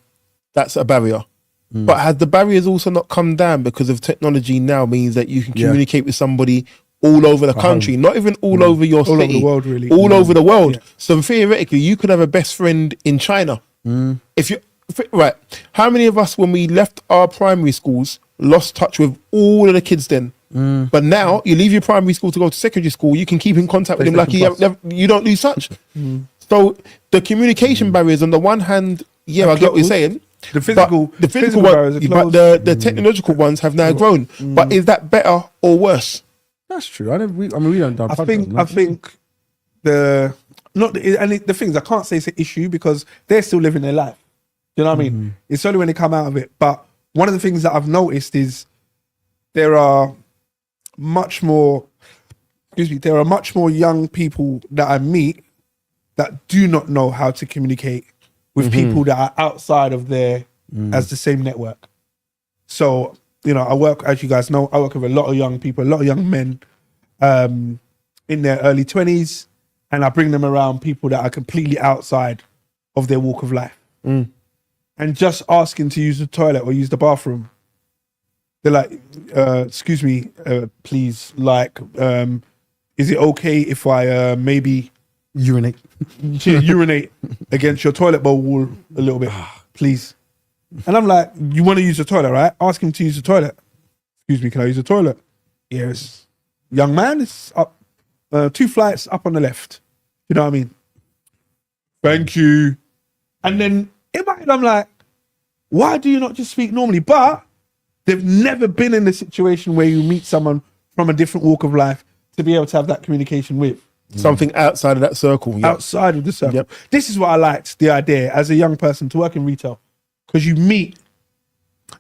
That's a barrier. But has the barriers also not come down because of technology now means that you can communicate with somebody all over the country, not even all over your city, all over the world, really, all over the world. So theoretically, you could have a best friend in China. If you right, how many of us when we left our primary schools lost touch with all of the kids then? But now you leave your primary school to go to secondary school, you can keep in contact with them like you don't lose touch. So the communication barriers on the one hand, I get what you're saying. The physical barriers, but the technological ones have now grown. But is that better or worse? That's true. We don't. I think the things I can't say it's an issue because they're still living their life. You know what I mean? It's only when they come out of it. But one of the things that I've noticed is there are much more young people that I meet that do not know how to communicate with people that are outside of their as the same network. So, I work, as you guys know, I work with a lot of young people, a lot of young men in their early 20s, and I bring them around people that are completely outside of their walk of life. And just asking to use the toilet or use the bathroom, they're like, excuse me, please, like, is it okay if I maybe Urinate. urinate against your toilet bowl wall a little bit, please? And I'm like, you want to use the toilet, right? Ask him to use the toilet. Excuse me, can I use the toilet? Yes. Young man, it's up 2 flights up on the left. You know what I mean? Thank you. And then in my head, I'm like, why do you not just speak normally? But they've never been in the situation where you meet someone from a different walk of life to be able to have that communication with. Something outside of that circle. Yep. Outside of the circle. Yep. This is what I liked, the idea as a young person to work in retail. Because you meet.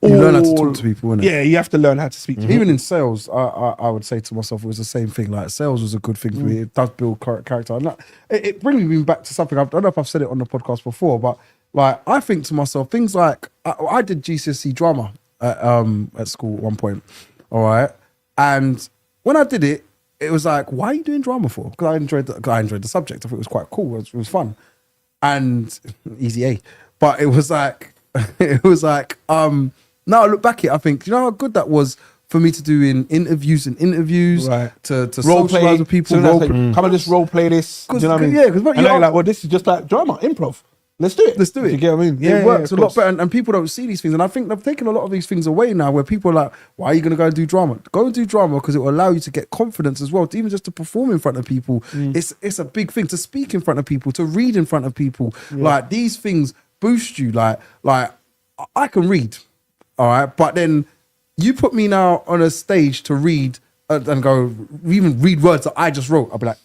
You learn how to talk to people, innit? Yeah, you have to learn how to speak to people. Even in sales, I would say to myself, it was the same thing. Like, sales was a good thing for me. It does build character. And it brings me back to something. I don't know if I've said it on the podcast before, but like, I think to myself, things like, I did GCSE drama at school at one point. All right. And when I did it, it was like, why are you doing drama for? Because I enjoyed the subject. I thought it was quite cool. It was fun. And easy A. But it was like, now I look back at it, I think, you know how good that was for me to do in interviews, right. to role socialize play with people. So come and just role play this. Do you know what I mean? Yeah, because and you're like, well, this is just like drama, improv. Let's do it. Do you get what I mean? Yeah, it works a lot better, and people don't see these things. And I think they've taken a lot of these things away now, where people are like, "Why are you going to go and do drama? Go and do drama because it will allow you to get confidence as well, to even just to perform in front of people. It's a big thing to speak in front of people, to read in front of people. Like, these things boost you. Like I can read, all right, but then you put me now on a stage to read and go even read words that I just wrote. I'll be like,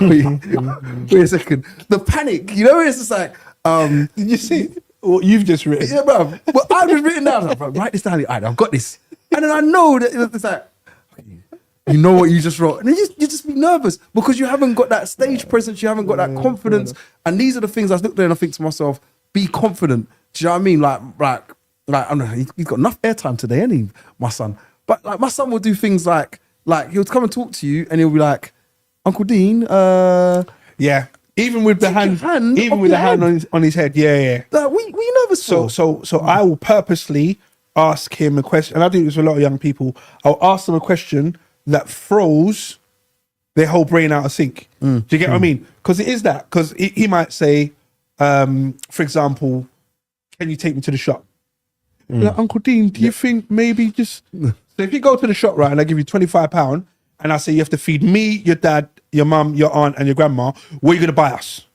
wait a second. The panic, it's just like, did you see what you've just written? Yeah, bro. But I've just written down. Like, bro, write this down. All right, I've got this. And then I know that it's like, you know what you just wrote. And then you just be nervous because you haven't got that stage presence. You haven't got that confidence. And these are the things I look there and I think to myself, be confident. Do you know what I mean? Like I don't know, he's got enough airtime today, ain't he, my son? But like, my son will do things like he'll come and talk to you and he'll be like, Uncle Dean, yeah. Even with the hand on his head, yeah. Like, we nervous for? So I will purposely ask him a question, and I do this with a lot of young people. I'll ask them a question that throws their whole brain out of sync. Do you get what I mean? Because it is that. Because he might say, for example, can you take me to the shop? Like, Uncle Dean, do you think maybe just... So if you go to the shop, right, and I give you £25, and I say you have to feed me, your dad, your mum, your aunt, and your grandma, what are you going to buy us?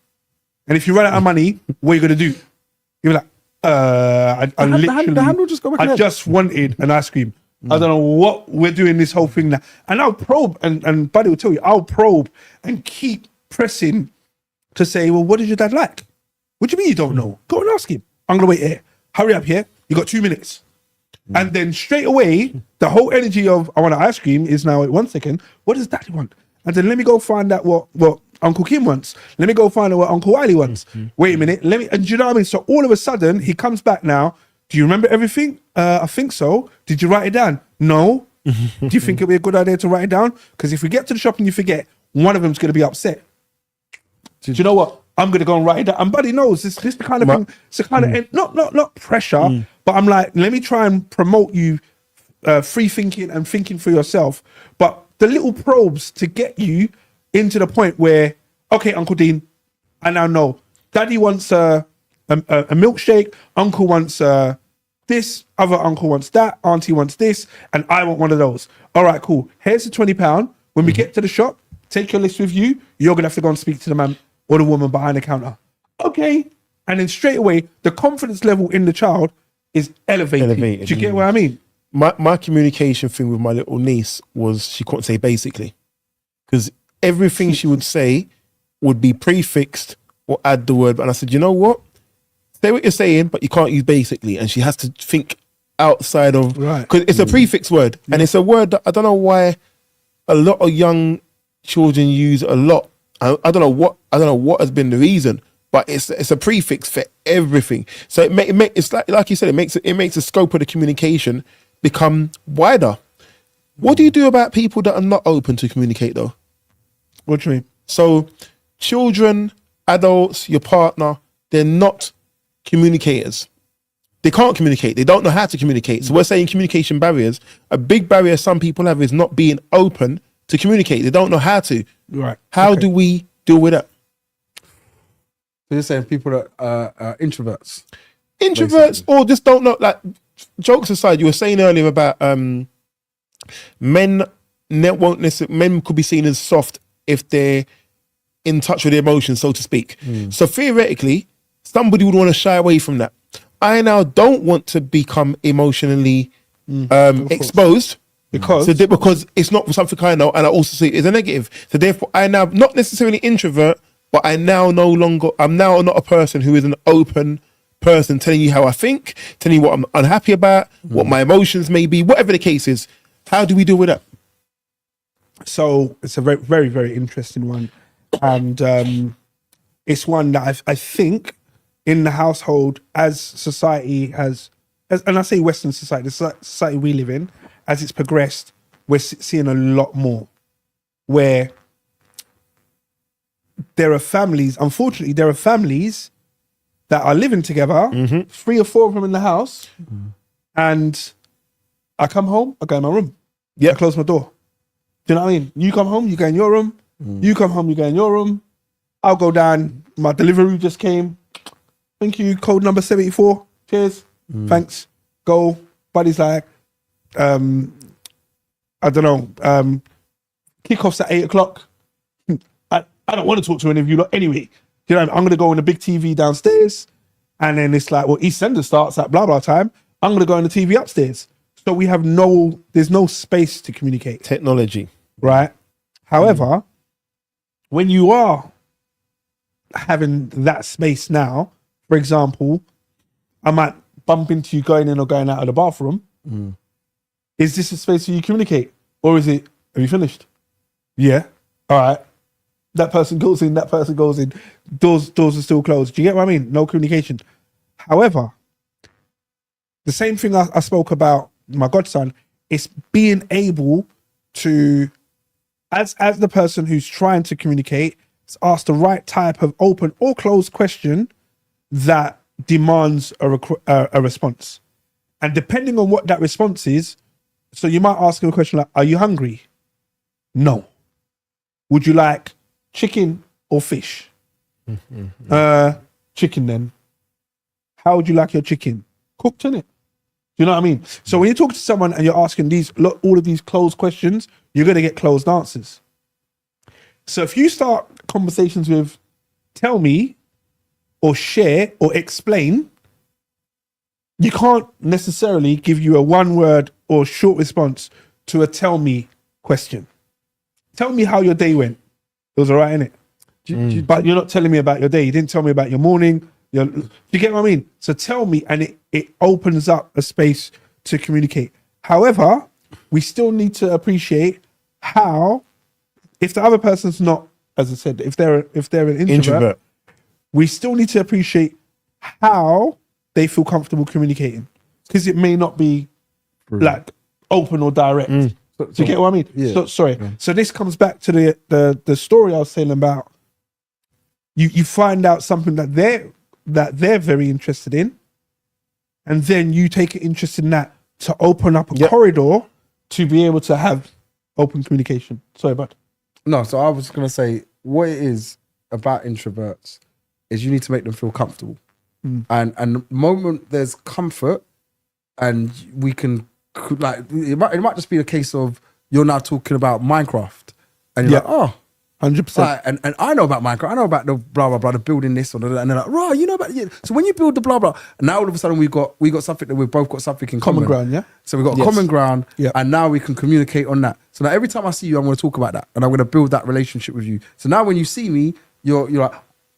And if you run out of money, what are you going to do? You're like, I just wanted an ice cream. I don't know what we're doing this whole thing now. And I'll probe, and Buddy will tell you, I'll probe and keep pressing to say, well, what does your dad like? What do you mean you don't know? Go and ask him. I'm going to wait here. Hurry up here. You got 2 minutes. And then straight away, the whole energy of I want an ice cream is now, wait 1 second, what does daddy want? And then let me go find out what Uncle Kim wants. Let me go find out what Uncle Wiley wants. Wait a minute, and do you know what I mean? So all of a sudden, he comes back now. Do you remember everything? I think so. Did you write it down? No. Do you think it'd be a good idea to write it down? Because if we get to the shop and you forget, one of them's going to be upset. Do you know what? I'm going to go and write it down. And Buddy knows this the kind of thing. It's a kind of, not pressure, but I'm like, let me try and promote you free thinking and thinking for yourself. But the little probes to get you into the point where, okay, Uncle Dean, I now know. Daddy wants a milkshake. Uncle wants this. Other uncle wants that. Auntie wants this. And I want one of those. All right, cool. Here's the £20. When we get to the shop, take your list with you. You're going to have to go and speak to the man or the woman behind the counter. Okay. And then straight away, the confidence level in the child is elevated. Do you get what I mean? My communication thing with my little niece was she couldn't say basically. Because everything she would say would be prefixed or add the word. And I said, you know what? Say what you're saying, but you can't use basically. And she has to think outside of, Right. because it's a prefix word, and it's a word that I don't know why a lot of young children use a lot. I don't know what has been the reason, but it's a prefix for everything. So it's like you said, it makes the scope of the communication become wider. What do you do about people that are not open to communicate though? What do you mean? So children, adults, your partner, they're not communicators. They can't communicate. They don't know how to communicate. So we're saying communication barriers. A big barrier some people have is not being open to communicate. They don't know how to. Right. How do we deal with that? So you're saying people that are introverts? Introverts, or just don't know. Like, jokes aside, you were saying earlier about men could be seen as soft if they're in touch with their emotions, so to speak. So theoretically, somebody would want to shy away from that. I now don't want to become emotionally exposed because it's not something I know, and I also see it as a negative. So therefore, I now not necessarily introvert, but I'm now not a person who is an open person telling you how I think, telling you what I'm unhappy about, what my emotions may be, whatever the case is. How do we deal with that? So it's a very, very, very interesting one. And it's one that I think in the household, as society has, and I say Western society, the society we live in, as it's progressed, we're seeing a lot more where there are families, unfortunately, that are living together, 3 or 4 of them in the house, and I come home, I go in my room. I close my door. Do you know what I mean? You come home, you go in your room. You come home, you go in your room. I'll go down. My delivery just came. Thank you. Code number 74. Cheers. Thanks. Go. Buddy's like, I don't know. Kickoffs at 8 o'clock. I don't want to talk to any of you lot anyway. You know, I'm going to go on the big TV downstairs, and then it's like, well, EastEnders starts at blah blah time. I'm going to go on the TV upstairs. So we have there's no space to communicate. Technology, right? However, when you are having that space now, for example, I might bump into you going in or going out of the bathroom. Is this a space where you communicate, or is it? Have you finished? Yeah. All right. That person goes in, that person goes in. Doors are still closed. Do you get what I mean? No communication. However, the same thing I spoke about my godson is being able to, as the person who's trying to communicate, ask the right type of open or closed question that demands a response. And depending on what that response is, so you might ask him a question like, are you hungry? No. Would you like chicken or fish? Chicken then. How would you like your chicken? Cooked, innit? Do you know what I mean? So when you talk to someone and you're asking all of these closed questions, you're going to get closed answers. So if you start conversations with tell me or share or explain, you can't necessarily give you a one word or short response to a tell me question. Tell me how your day went. It was all right, innit? But you're not telling me about your day. You didn't tell me about your morning. Do you get what I mean? So tell me, and it opens up a space to communicate. However, we still need to appreciate how, if the other person's not, as I said, if they're an introvert, we still need to appreciate how they feel comfortable communicating, because it may not be like open or direct. Do you get what I mean? Yeah. So, sorry. Yeah. So this comes back to the story I was saying about you find out something that they're very interested in, and then you take an interest in that to open up a corridor to be able to have open communication. Sorry, bud. No, so I was going to say, what it is about introverts is you need to make them feel comfortable. And the moment there's comfort, and we can, like, it might just be a case of you're now talking about Minecraft, and you're like, oh, 100%. Like, and I know about Minecraft. I know about the blah blah blah, the building this or that, and they're like, right, you know about yeah. So when you build the blah blah, and now all of a sudden we got something that we've both got something in common. Ground, yeah. So we got Yes. common ground, Yeah. and now we can communicate on that. So now every time I see you, I'm going to talk about that, and I'm going to build that relationship with you. So now when you see me, you're like,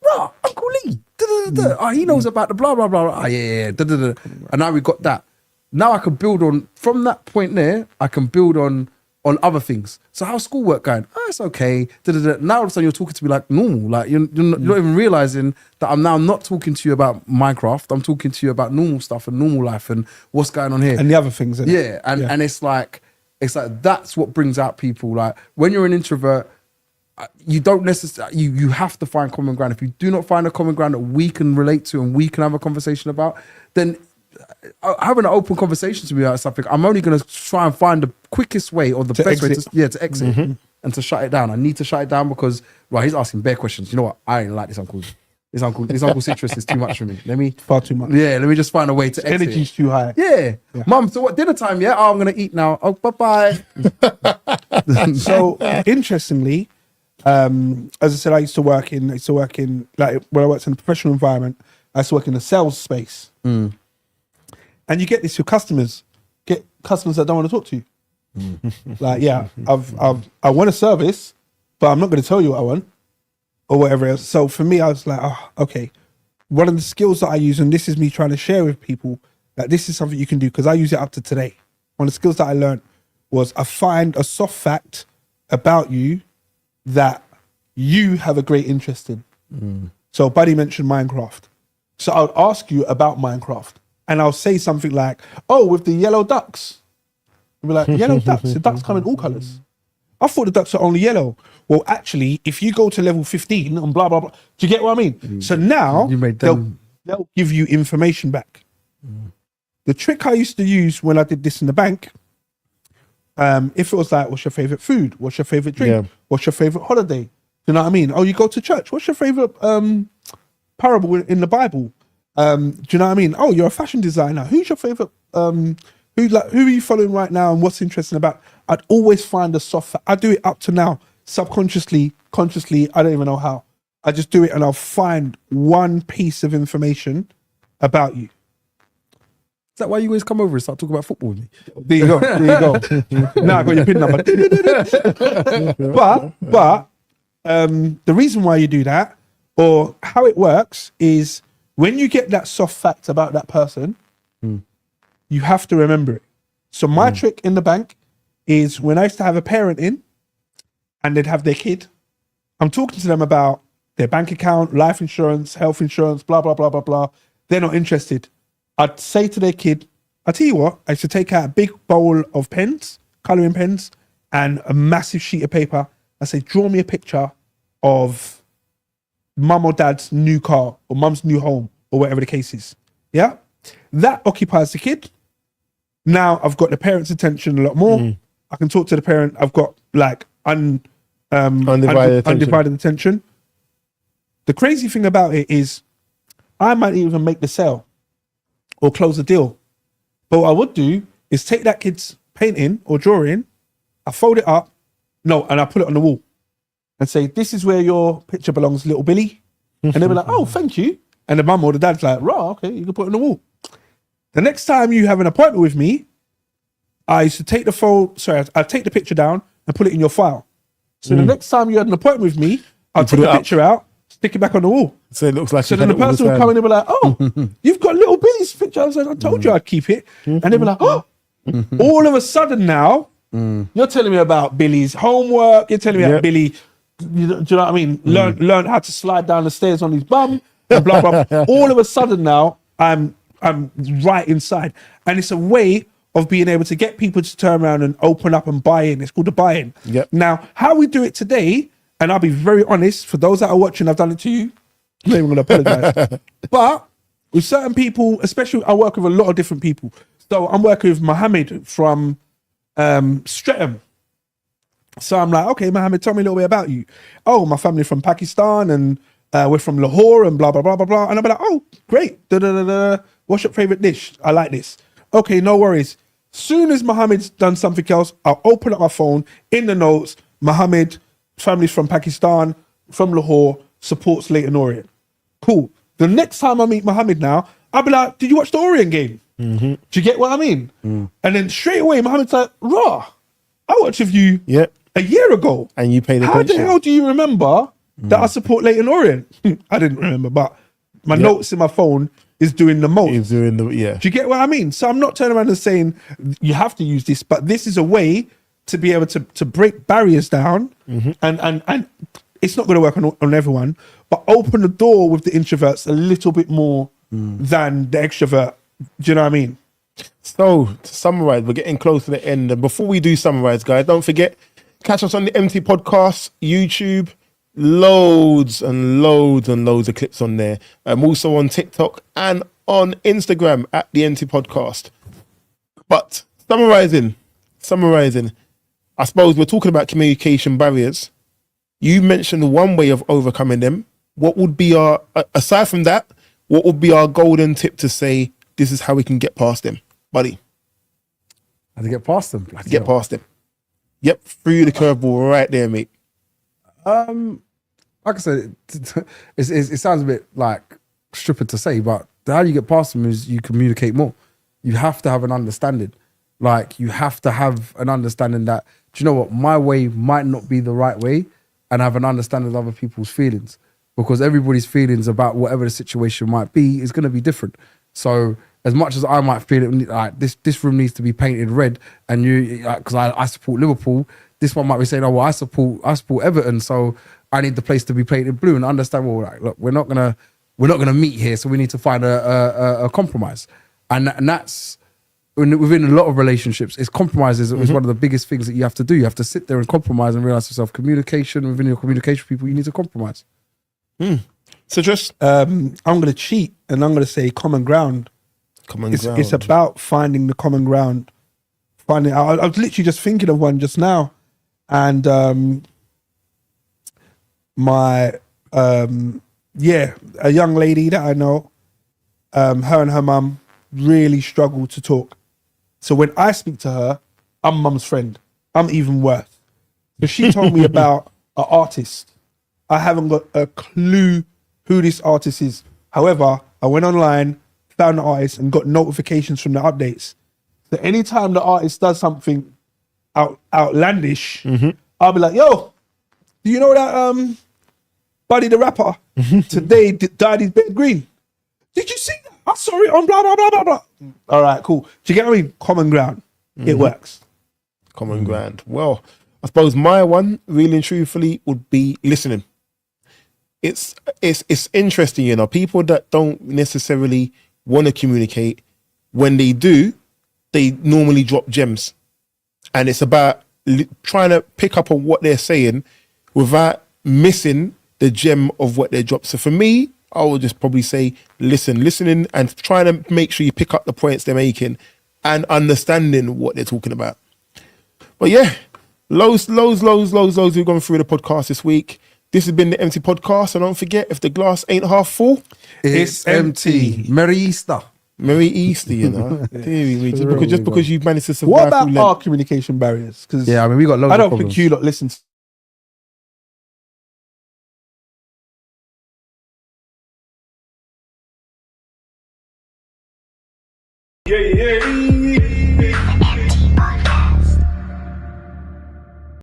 rah, Uncle Lee. Oh, he knows about the blah blah blah. Oh, yeah. And now we got that. Now I can build on from that point there. I can build on other things. So how's schoolwork going? Oh, it's okay. Now all of a sudden you're talking to me like normal. Like you're not even realizing that I'm now not talking to you about Minecraft. I'm talking to you about normal stuff and normal life and what's going on here. And the other things. Innit? Yeah, and it's like that's what brings out people. Like when you're an introvert, you don't necessarily you have to find common ground. If you do not find a common ground that we can relate to and we can have a conversation about, then having an open conversation to me about something, I'm only going to try and find the quickest way or the best way to exit and to shut it down. I need to shut it down because he's asking bare questions. You know what? I ain't like this uncle. This uncle Citrus is too much for me. Far too much. Yeah, let me just find a way to exit. Energy's too high. Yeah. Mum, so what, dinner time? Yeah. Oh, I'm going to eat now. Oh, bye-bye. So interestingly, as I said, I used to work in like when I worked in a professional environment, I used to work in the sales space. And you get this with customers, get customers that don't want to talk to you. Like, yeah, I want a service, but I'm not going to tell you what I want or whatever else. So for me, I was like, oh, okay. One of the skills that I use, and this is me trying to share with people, that this is something you can do because I use it up to today. One of the skills that I learned was I find a soft fact about you that you have a great interest in. So Buddy mentioned Minecraft. So I would ask you about Minecraft. And I'll say something like, oh, with the yellow ducks. And we're like, yellow ducks? The ducks come in all colours. I thought the ducks are only yellow. Well, actually, if you go to level 15 and blah, blah, blah, do you get what I mean? So now they'll give you information back. The trick I used to use when I did this in the bank, if it was like, what's your favourite food? What's your favourite drink? Yeah. What's your favourite holiday? You know what I mean? Oh, you go to church. What's your favourite parable in the Bible? Do you know what I mean? Oh, you're a fashion designer. Who's your favorite? Who are you following right now, and what's interesting about? I'd always find a soft. I do it up to now, subconsciously, consciously. I don't even know how. I just do it, and I'll find one piece of information about you. Is that why you always come over and start talking about football with me? There you go. There you go. Now I got your pin number. but the reason why you do that, or how it works, is when you get that soft fact about that person, you have to remember it. So my trick in the bank is when I used to have a parent in and they'd have their kid, I'm talking to them about their bank account, life insurance, health insurance, blah, blah, blah, blah, blah. They're not interested. I'd say to their kid, I tell you what, I should take out a big bowl of pens, colouring pens, and a massive sheet of paper. I say, draw me a picture of mum or dad's new car or mum's new home or whatever the case is. Yeah? That occupies the kid. Now I've got the parent's attention a lot more. I can talk to the parent. I've got like undivided attention. The crazy thing about it is I might even make the sale or close the deal. But what I would do is take that kid's painting or drawing, I fold it up, and I put it on the wall and say, this is where your picture belongs, little Billy. And they'll be like, oh, thank you. And the mum or the dad's like, right, okay, you can put it on the wall. The next time you have an appointment with me, I used to take I'd take the picture down and put it in your file. So the next time you had an appointment with me, I'll take the picture out, stick it back on the wall. So it looks like. So then the person will come in and be like, oh, you've got little Billy's picture. I was like, I told you I'd keep it. And they'll be like, oh. All of a sudden now, you're telling me about Billy's homework. You're telling me about Billy, do you know what I mean? Learn how to slide down the stairs on his bum. And blah, blah, blah. All of a sudden now, I'm right inside. And it's a way of being able to get people to turn around and open up and buy in. It's called the buy-in. Yep. Now, how we do it today, and I'll be very honest, for those that are watching, I've done it to you. I'm not even going to apologize. But with certain people, especially I work with a lot of different people. So I'm working with Mohammed from Streatham. So I'm like, okay, Mohammed, tell me a little bit about you. Oh, my family from Pakistan and we're from Lahore and blah, blah, blah, blah, blah. And I'll be like, oh, great. Da, da, da, da. What's your favorite dish? I like this. Okay, no worries. Soon as Mohammed's done something else, I'll open up my phone in the notes, Mohammed, family's from Pakistan, from Lahore, supports Leyton Orient. Cool. The next time I meet Mohammed now, I'll be like, did you watch the Orient game? Do you get what I mean? And then straight away, Mohammed's like, rah, I watched with you a year ago. And you paid attention. How the hell do you remember that I support Leyton Orient? I didn't remember, but my notes in my phone is doing the most. He's doing the, Do you get what I mean? So I'm not turning around and saying you have to use this, but this is a way to be able to break barriers down, and it's not going to work on everyone, but open the door with the introverts a little bit more than the extrovert. Do you know what I mean? So to summarize, we're getting close to the end, and before we do summarize, guys, don't forget, catch us on the eMpTy podcast, YouTube. Loads and loads and loads of clips on there. I'm also on TikTok and on Instagram at the eMpTy podcast. But summarizing, I suppose we're talking about communication barriers. You mentioned one way of overcoming them. What would be our, aside from that, what would be our golden tip to say, this is how we can get past them, buddy? How to get past them? Get past them. Yep, threw the curveball right there, mate. Like I said, it sounds a bit like stupid to say, but how you get past them is you communicate more. You have to have an understanding. Like, you have to have an understanding that, do you know what, my way might not be the right way, and have an understanding of other people's feelings, because everybody's feelings about whatever the situation might be is going to be different. So as much as I might feel it, like this room needs to be painted red, and you, because I support Liverpool, this one might be saying, oh, well, I support Everton, so I need the place to be painted blue, and understand, well, like, look, we're not gonna meet here, so we need to find a compromise, and that's within a lot of relationships. Compromise is one of the biggest things that you have to do. You have to sit there and compromise and realize yourself. Communication, within your communication with people, you need to compromise. So just I'm gonna cheat and I'm gonna say common ground. It's about finding the common ground. I was literally just thinking of one just now, and a young lady that I know, her and her mum really struggle to talk. So when I speak to her, I'm mum's friend. I'm even worse. So she told me about an artist. I haven't got a clue who this artist is. However, I went online, found the artist, and got notifications from the updates. So anytime the artist does something outlandish, I'll be like, yo, do you know that Buddy the rapper today dyed his beard green? Did you see that? I saw it on blah, blah, blah, blah, blah. All right, cool. Do you get what I mean? Common ground. It works. Common ground. Well, I suppose my one, really and truthfully, would be listening. It's interesting, you know, people that don't necessarily want to communicate, when they do, they normally drop gems. And it's about trying to pick up on what they're saying without missing the gem of what they drop. So for me, I would just probably say listening and trying to make sure you pick up the points they're making and understanding what they're talking about. But yeah, loads we've gone through the podcast this week. This has been the eMpTy podcast, and don't forget, if the glass ain't half full, it's empty. Merry Easter. Merry Easter, you know. just because you've managed to survive. What about our communication barriers? Because yeah, I mean, we got loads I of don't problems. think you lot listen to